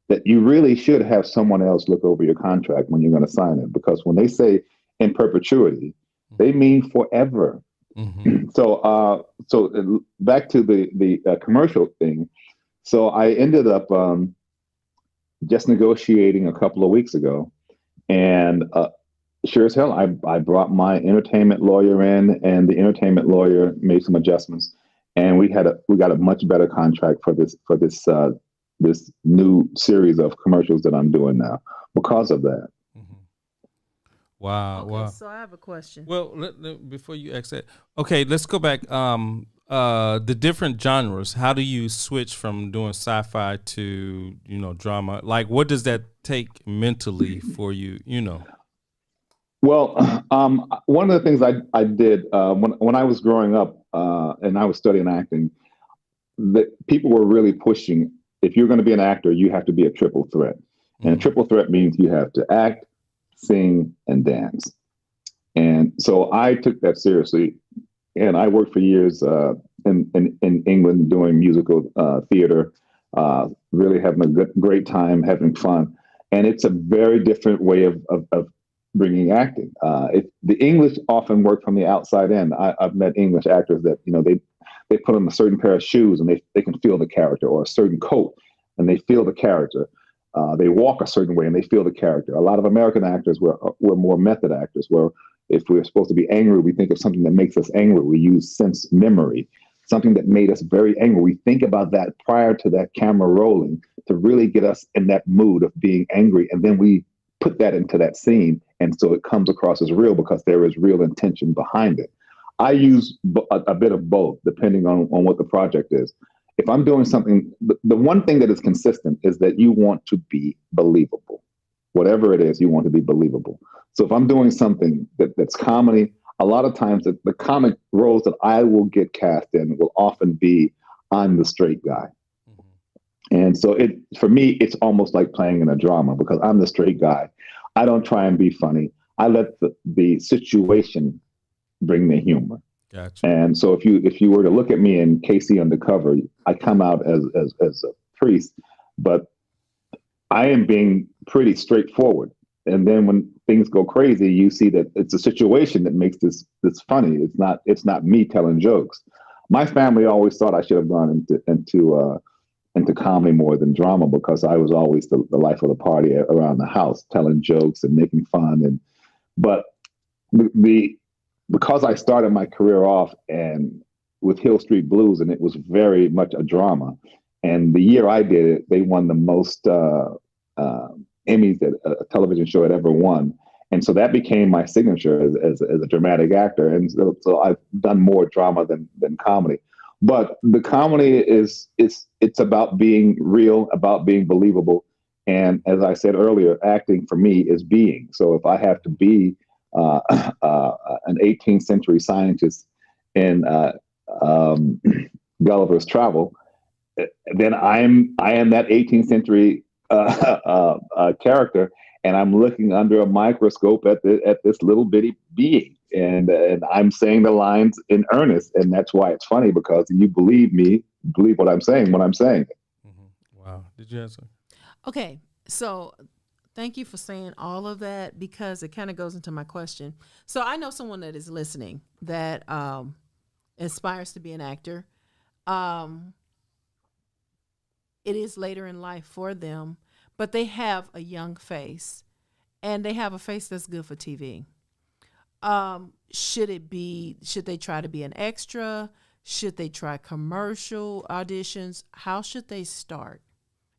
that you really should have someone else look over your contract when you're going to sign it, because when they say in perpetuity, they mean forever. So back to the commercial thing. So I ended up just negotiating a couple of weeks ago, and sure as hell, I brought my entertainment lawyer in, and the entertainment lawyer made some adjustments, and we got a much better contract for this new series of commercials that I'm doing now because of that. Wow. Okay, wow. so I have a question. Well, before you exit, okay, let's go back. The different genres. How do you switch from doing sci-fi to drama? Like, what does that take mentally for you? Well, one of the things I did when I was growing up and I was studying acting, that people were really pushing. If you're going to be an actor, you have to be a triple threat, and a triple threat means you have to act, sing, and dance. And so I took that seriously, and I worked for years in England doing musical theater, really having a great time, having fun. And it's a very different way of bringing acting. The English often work from the outside in. I've met English actors that they put on a certain pair of shoes and they can feel the character, or a certain coat and they feel the character. They walk a certain way and they feel the character. A lot of American actors were more method actors, where if we're supposed to be angry, we think of something that makes us angry. We use sense memory, something that made us very angry. We think about that prior to that camera rolling to really get us in that mood of being angry. And then we put that into that scene. And so it comes across as real because there is real intention behind it. I use a bit of both, depending on what the project is. If I'm doing something, the one thing that is consistent is that you want to be believable. Whatever it is, you want to be believable. So if I'm doing something that's comedy, a lot of times the comic roles that I will get cast in will often be, I'm the straight guy. And so for me, it's almost like playing in a drama, because I'm the straight guy. I don't try and be funny. I let the situation bring the humor. Gotcha. And so if you were to look at me in KC Undercover, I come out as a priest, but I am being pretty straightforward. And then when things go crazy, you see that it's a situation that makes this funny. It's not me telling jokes. My family always thought I should have gone into comedy more than drama, because I was always the life of the party around the house, telling jokes and making fun. But because I started my career off and with Hill Street Blues, and it was very much a drama. And the year I did it, they won the most Emmys that a television show had ever won. And so that became my signature as a dramatic actor. And so I've done more drama than comedy. But the comedy it's about being real, about being believable. And as I said earlier, acting for me is being. So if I have to be an 18th century scientist in Gulliver's Travel, then I am that 18th century character, and I'm looking under a microscope at this little bitty being, and I'm saying the lines in earnest, and that's why it's funny, because you believe me, believe what I'm saying when I'm saying it. Wow. Did you answer? Okay, so thank you for saying all of that, because it kind of goes into my question. So I know someone that is listening that aspires to be an actor. It is later in life for them, but they have a young face, and they have a face that's good for TV. Should they try to be an extra? Should they try commercial auditions? How should they start?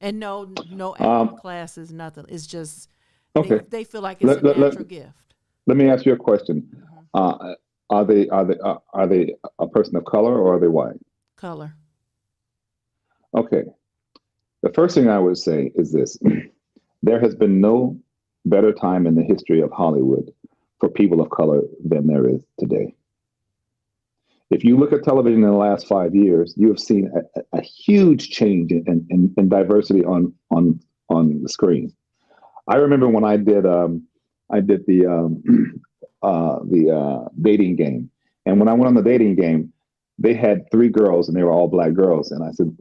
And no acting classes, nothing. It's just they feel like it's a natural gift. Let me ask you a question. Are they a person of color, or are they white? Color. Okay. The first thing I would say is this. There has been no better time in the history of Hollywood for people of color than there is today. If you look at television in the last 5 years, you have seen a huge change in diversity on the screen. I remember when I did the dating game, and when I went on the dating game, they had 3 girls and they were all black girls, and I said,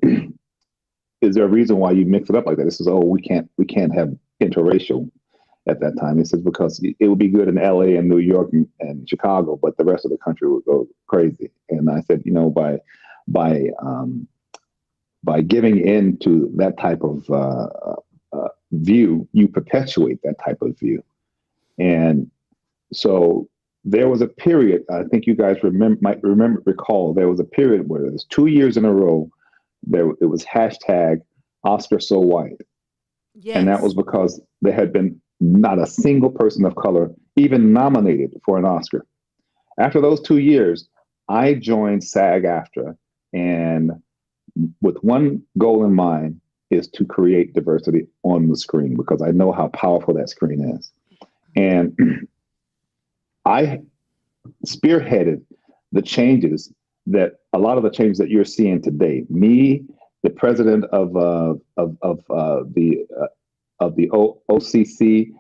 "Is there a reason why you mix it up like that?" He says, "Oh, we can't have interracial." At that time, he says, because it would be good in LA and New York and Chicago, but the rest of the country would go crazy. And I said, by giving in to that type of view, you perpetuate that type of view. And so there was a period, I think you guys recall, there was a period where it was 2 years in a row, it was hashtag Oscar So White. Yes. And that was because there had been not a single person of color even nominated for an Oscar. After those 2 years, I joined SAG-AFTRA, and with one goal in mind is to create diversity on the screen, because I know how powerful that screen is. And I spearheaded the changes a lot of the changes that you're seeing today. Me, the president of the OCC.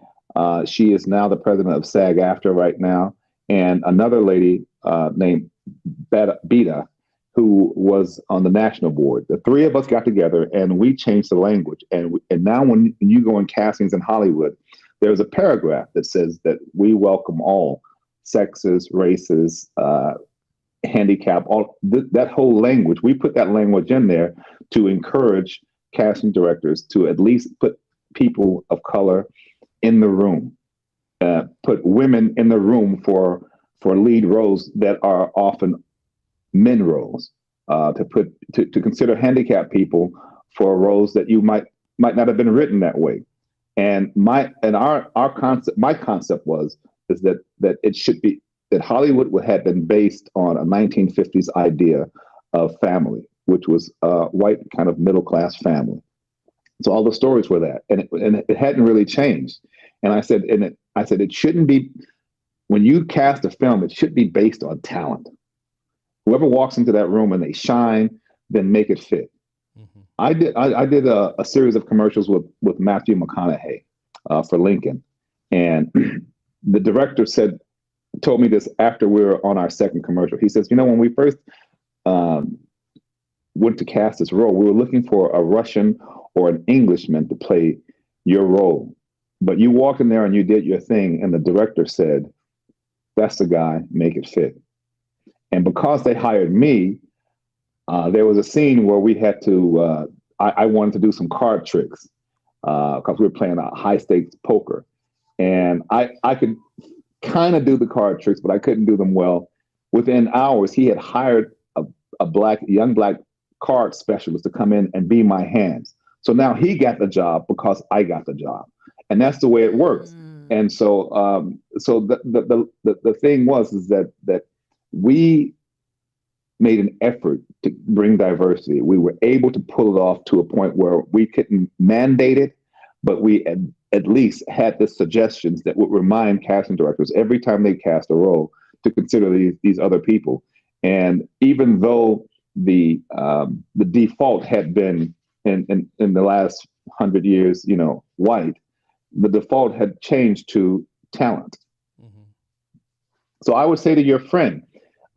She is now the president of SAG-AFTRA right now. And another lady named Beta, who was on the national board. The 3 of us got together and we changed the language. And now when you go in castings in Hollywood, there's a paragraph that says that we welcome all sexes, races, handicap, that whole language. We put that language in there to encourage casting directors to at least put people of color in the room, put women in the room for lead roles that are often men roles, to consider handicapped people for roles that you might not have been written that way. And my concept is that it should be that Hollywood had been based on a 1950s idea of family, which was a white kind of middle class family. So all the stories were that, and it hadn't really changed. And I said, it shouldn't be, when you cast a film, it should be based on talent. Whoever walks into that room and they shine, then make it fit. Mm-hmm. I did a series of commercials with Matthew McConaughey for Lincoln, and the director told me this after we were on our second commercial. He says, when we first went to cast this role, we were looking for a Russian or an Englishman to play your role. But you walked in there and you did your thing, and the director said, "That's the guy, make it fit." And because they hired me, there was a scene where we had to, I wanted to do some card tricks because we were playing a high stakes poker. And I could kind of do the card tricks, but I couldn't do them well. Within hours, he had hired a young black card specialist to come in and be my hands. So now he got the job because I got the job, and that's the way it works. And so, the thing is that we made an effort to bring diversity. We were able to pull it off to a point where we couldn't mandate it, but we at least had the suggestions that would remind casting directors every time they cast a role to consider these other people. And even though the default had been in the last 100 years, white, the default had changed to talent. Mm-hmm. So I would say to your friend,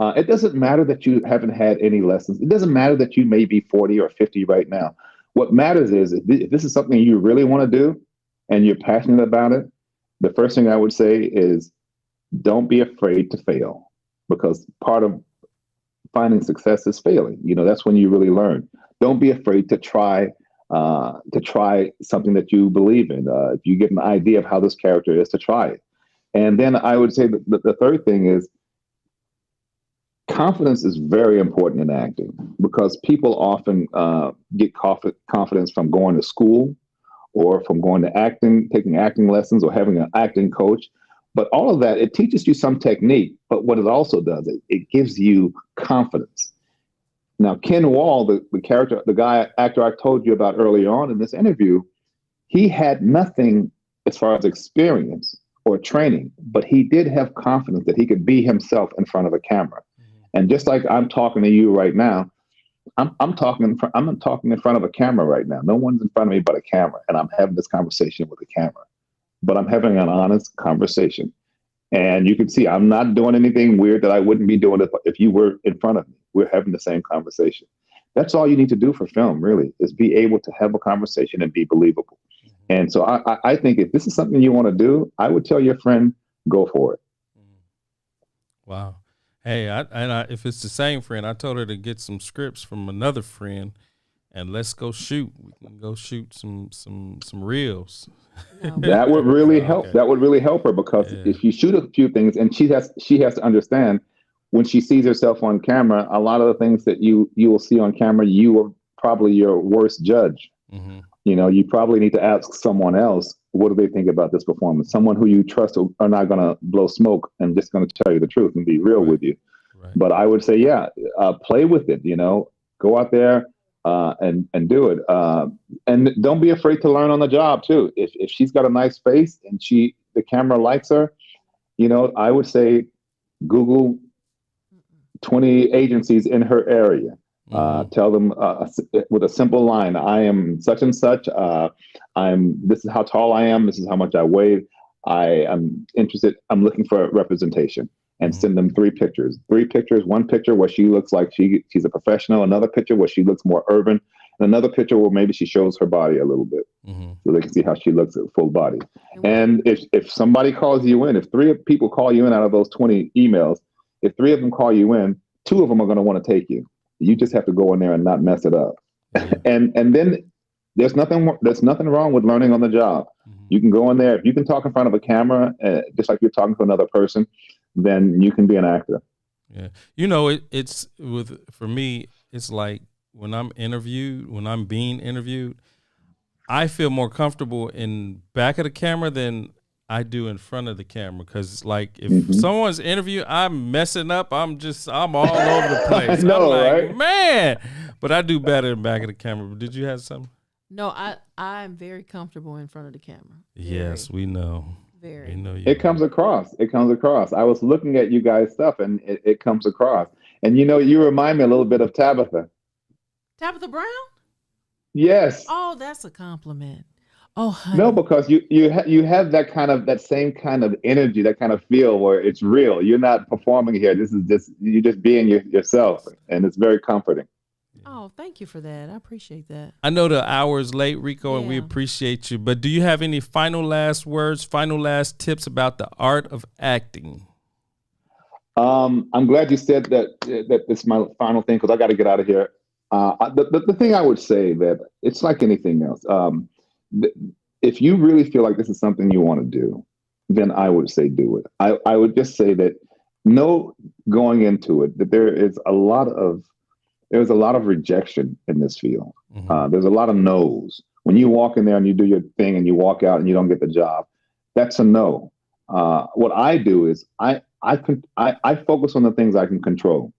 it doesn't matter that you haven't had any lessons. It doesn't matter that you may be 40 or 50 right now. What matters is if this is something you really want to do and you're passionate about it, the first thing I would say is don't be afraid to fail, because part of finding success is failing. That's when you really learn. Don't be afraid to try something that you believe in. If you get an idea of how this character is, to try it. And then I would say that the third thing is confidence is very important in acting, because people often get confidence from going to school or from going to taking acting lessons or having an acting coach. But all of that, it teaches you some technique. But what it also does, it gives you confidence. Now, Ken Wall, the actor I told you about earlier on in this interview, he had nothing as far as experience or training, but he did have confidence that he could be himself in front of a camera. And just like I'm talking to you right now, I'm talking in front of a camera right now. No one's in front of me but a camera, and I'm having this conversation with a camera. But I'm having an honest conversation. And you can see I'm not doing anything weird that I wouldn't be doing if you were in front of me. We're having the same conversation. That's all you need to do for film, really, is be able to have a conversation and be believable. And so I think if this is something you want to do, I would tell your friend, go for it. Wow. Hey, if it's the same friend, I told her to get some scripts from another friend, and let's go shoot. We can go shoot some reels. That would really help. That would really help her, because if you shoot a few things, and she has to understand, when she sees herself on camera, a lot of the things that you will see on camera, you are probably your worst judge. Mm-hmm. You know, you probably need to ask someone else, what do they think about this performance? Someone who you trust are not going to blow smoke and just going to tell you the truth and be real with you. Right. But I would say, play with it, go out there and do it. And don't be afraid to learn on the job too. If she's got a nice face and the camera likes her, I would say Google 20 agencies in her area. Tell them with a simple line, I am such and such. This is how tall I am. This is how much I weigh. I am interested. I'm looking for representation, and send them 3 pictures. 3 pictures. One picture where she looks like she's a professional. Another picture where she looks more urban. And another picture where maybe she shows her body a little bit, so they can see how she looks at full body. And if somebody calls you in, if 3 people call you in out of those 20 emails, if 3 of them call you in, 2 of them are going to want to take you. You just have to go in there and not mess it up. and then there's nothing wrong with learning on the job. You can go in there. If you can talk in front of a camera, just like you're talking to another person, then you can be an actor. Yeah. For me, it's like when I'm being interviewed, I feel more comfortable in back of the camera than I do in front of the camera, because like if someone's interviewing, I'm messing up. I'm all over the place. I know, I'm like, right? man, but I do better in back of the camera. But did you have something? No, I'm very comfortable in front of the camera. Yes, we know. Very. We know you. It comes across. I was looking at you guys' stuff, and it comes across. And you remind me a little bit of Tabitha. Tabitha Brown? Yes. Oh, that's a compliment. Oh, honey. No, because you have that same kind of energy, that kind of feel where it's real. You're not performing here. This is you're just being yourself, and it's very comforting. Oh, thank you for that. I appreciate that. I know the hour's late, Ricco, and we appreciate you. But do you have any final last words, final last tips about the art of acting? I'm glad you said that this is my final thing, because I got to get out of here. The thing I would say, that it's like anything else. If you really feel like this is something you want to do, then I would say do it. I would just say that going into it, that there's a lot of rejection in this field. There's a lot of no's. When you walk in there and you do your thing and you walk out and you don't get the job, that's a no. What I do is I focus on the things I can control.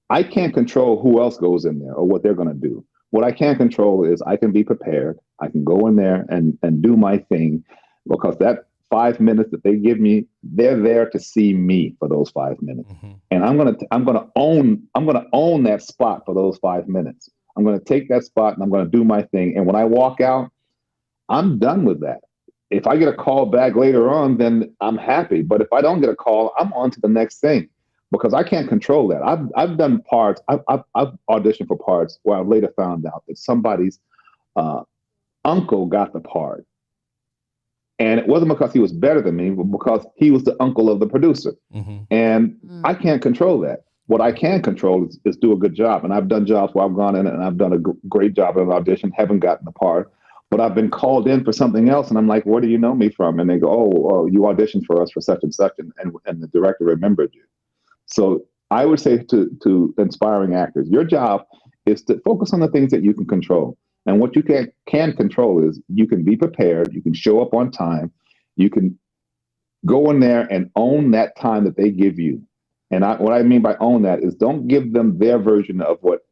I can't control who else goes in there or what they're going to do. What I can control is I can be prepared. I can go in there and do my thing, because that 5 minutes that they give me, they're there to see me for those 5 minutes. And I'm gonna own that spot for those 5 minutes. I'm gonna take that spot and I'm gonna do my thing. And when I walk out, I'm done with that. If I get a call back later on, then I'm happy. But if I don't get a call, I'm on to the next thing, because I can't control that. I've done parts. I've auditioned for parts where I've later found out that somebody's uncle got the part. And it wasn't because he was better than me, but because he was the uncle of the producer. And I can't control that. What I can control is do a good job. And I've done jobs where I've gone in and I've done a great job in an audition, haven't gotten the part, but I've been called in for something else. And I'm like, where do you know me from? And they go, oh, you auditioned for us for such and such. And the director remembered you. So I would say to inspiring actors, your job is to focus on the things that you can control. And what you can control is you can be prepared, you can show up on time, you can go in there and own that time that they give you. And what I mean by own that is don't give them their version of what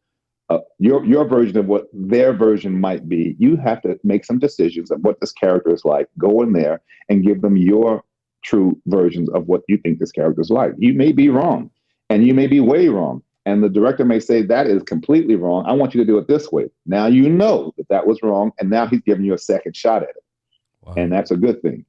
your version of what their version might be. You have to make some decisions of what this character is like. Go in there and give them your true versions of what you think this character is like. You may be wrong. and you may be way wrong. And the director may say, that is completely wrong. I want you to do it this way. Now you know that was wrong, and now he's giving you a second shot at it. Wow. And that's a good thing.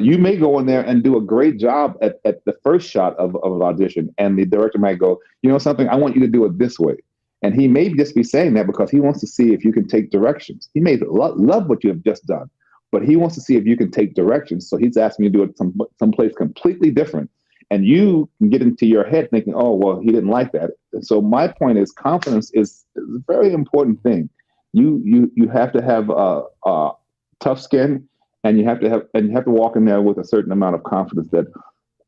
You may go in there and do a great job at the first shot of an audition, and the director might go, you know something, I want you to do it this way. And he may just be saying that because he wants to see if you can take directions. He may love what you have just done, but he wants to see if you can take directions. So he's asking you to do it someplace completely different. And you can get into your head thinking, oh, well, he didn't like that. And so my point is confidence is a very important thing. You have to have tough skin, and you have to walk in there with a certain amount of confidence that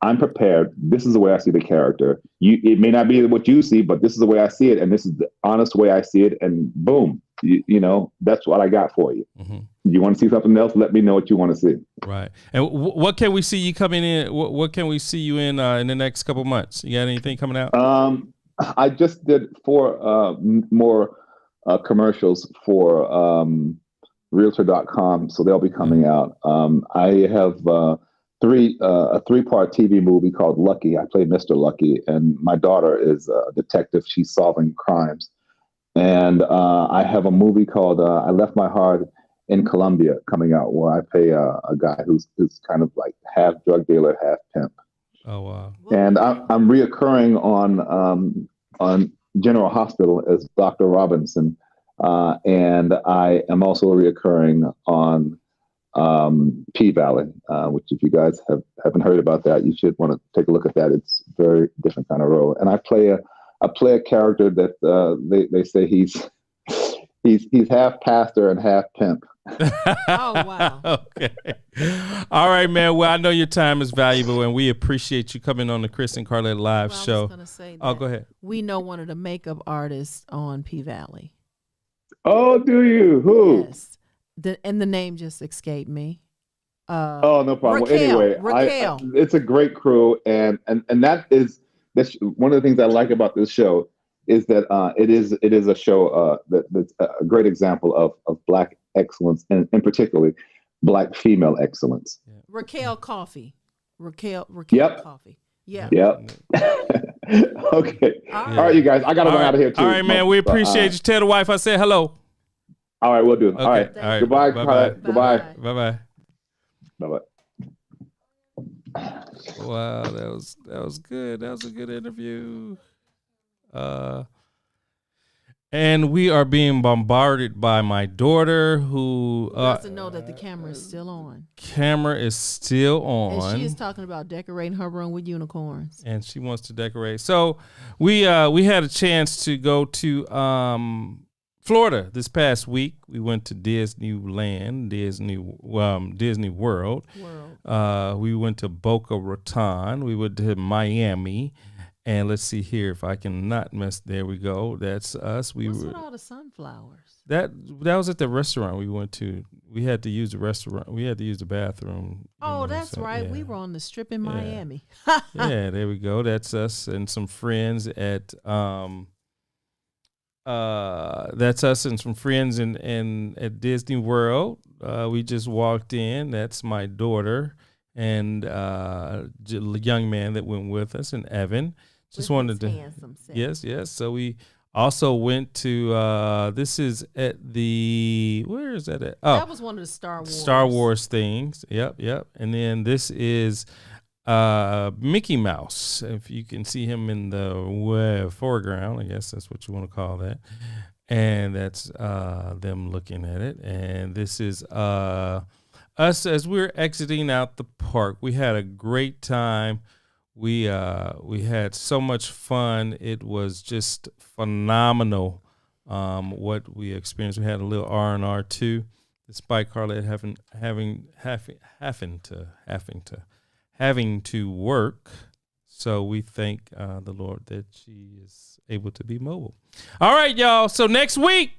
I'm prepared. This is the way I see the character. It may not be what you see, but this is the way I see it, and this is the honest way I see it. And boom, you know, that's what I got for you. Mm-hmm. You want to see something else? Let me know what you want to see. Right. And what can we see you coming in? What can we see you in the next couple months? You got anything coming out? I just did 4 more commercials for Realtor.com, so they'll be coming out. I have a 3-part TV movie called Lucky. I play Mr. Lucky, and my daughter is a detective. She's solving crimes. And I have a movie called I Left My Heart in Colombia coming out, where I play a guy who's kind of like half drug dealer, half pimp. Oh wow! And I'm reoccurring on General Hospital as Dr. Robinson, and I am also reoccurring on P-Valley, which if you guys haven't heard about that, you should want to take a look at that. It's a very different kind of role, and I play a character that they say he's half pastor and half pimp. Oh, wow. Okay. All right, man. Well, I know your time is valuable, and we appreciate you coming on the Chris and Carlette live show. I was going to say go ahead. We know one of the makeup artists on P-Valley. Oh, do you? Who? Yes. And the name just escaped me. Oh, no problem. Raquel, Anyway, Raquel. It's a great crew, and that's one of the things I like about this show is that it is a show that's a great example of Black excellence, and particularly Black female excellence. Raquel Coffee. Raquel Yep. Coffee. Yeah. Yep. Okay. All right, you guys. I got to run out of here too. All right, man. We appreciate you. Tell the wife I said hello. All right, we'll do. Okay. All right. Goodbye. Bye-bye. Goodbye. Bye-bye. Bye-bye. Wow, that was good. That was a good interview. And we are being bombarded by my daughter, who doesn't know that the camera is still on. Camera is still on, and she is talking about decorating her room with unicorns. And she wants to decorate. So we had a chance to go to Florida this past week. We went to Disneyland, Disney World. We went to Boca Raton. We went to Miami. And let's see here if I can not mess. There we go. That's us. What's with all the sunflowers? That was at the restaurant we went to. We had to use the restaurant. We had to use the bathroom. Oh, that's right. Yeah. We were on the Strip in Miami. Yeah, there we go. That's us and some friends at that's us and some friends in at Disney World. We just walked in. That's my daughter and the young man that went with us, and Evan. Just wanted to, yes. So we also went to. This is at the. Where is that at? Oh, that was one of the Star Wars things. Yep. And then this is Mickey Mouse. If you can see him in the foreground, I guess that's what you want to call that. And that's them looking at it. And this is us as we're exiting out the park. We had a great time. We had so much fun. It was just phenomenal what we experienced. We had a little R&R too, despite Carlette having to work. So we thank the Lord that she is able to be mobile. All right, y'all. So next week,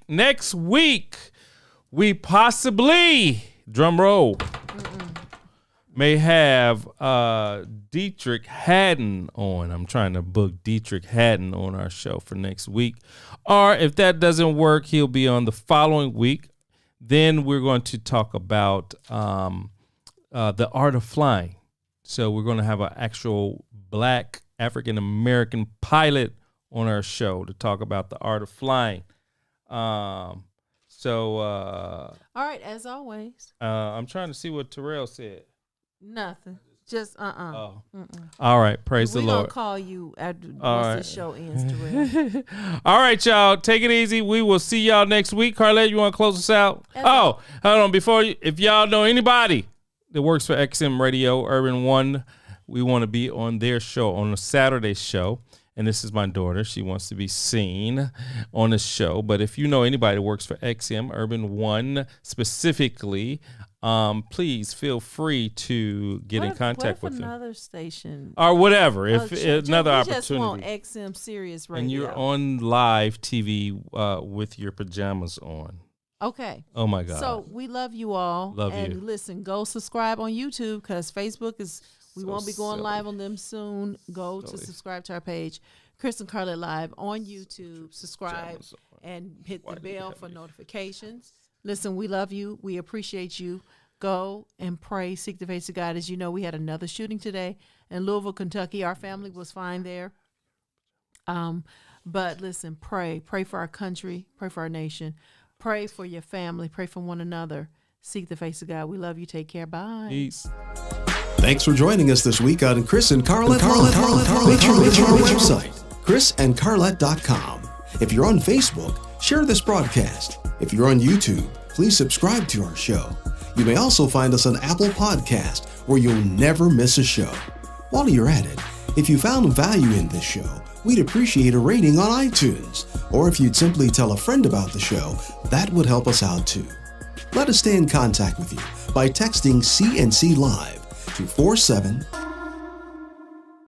we possibly, drum roll, may have Dietrich Haddon on. I'm trying to book Dietrich Haddon on our show for next week. Or if that doesn't work, he'll be on the following week. Then we're going to talk about the art of flying. So we're going to have an actual Black African-American pilot on our show to talk about the art of flying. All right, as always. I'm trying to see what Terrell said. Nothing. Just Oh. All right, praise the We're Lord. going to call you after once the show ends, Terrell. All right, y'all. Take it easy. We will see y'all next week. Carlette, you want to close us out? Hold on. If y'all know anybody that works for XM Radio, Urban One, we want to be on their show, on a Saturday show. And this is my daughter. She wants to be seen on the show. But if you know anybody that works for XM, Urban One specifically, please feel free to get in contact with them. Another station. Or whatever. If another opportunity. Just want XM Sirius Radio. And you're on live TV with your pajamas on. Okay. Oh, my God. So we love you all. Love and you. Listen, go subscribe on YouTube because Facebook is... We won't be going live on them soon. Go to subscribe to our page, Chris and Carlette Live on YouTube. Subscribe and hit the bell for notifications. Listen, we love you. We appreciate you. Go and pray. Seek the face of God. As you know, we had another shooting today in Louisville, Kentucky. Our family was fine there. But listen, pray. Pray for our country. Pray for our nation. Pray for your family. Pray for one another. Seek the face of God. We love you. Take care. Bye. Peace. Thanks for joining us this week on Chris and Carlette. Make sure to visit our website, chrisandcarlette.com. If you're on Facebook, share this broadcast. If you're on YouTube, please subscribe to our show. You may also find us on Apple Podcast, where you'll never miss a show. While you're at it, if you found value in this show, we'd appreciate a rating on iTunes. Or if you'd simply tell a friend about the show, that would help us out too. Let us stay in contact with you by texting CNC Live to 47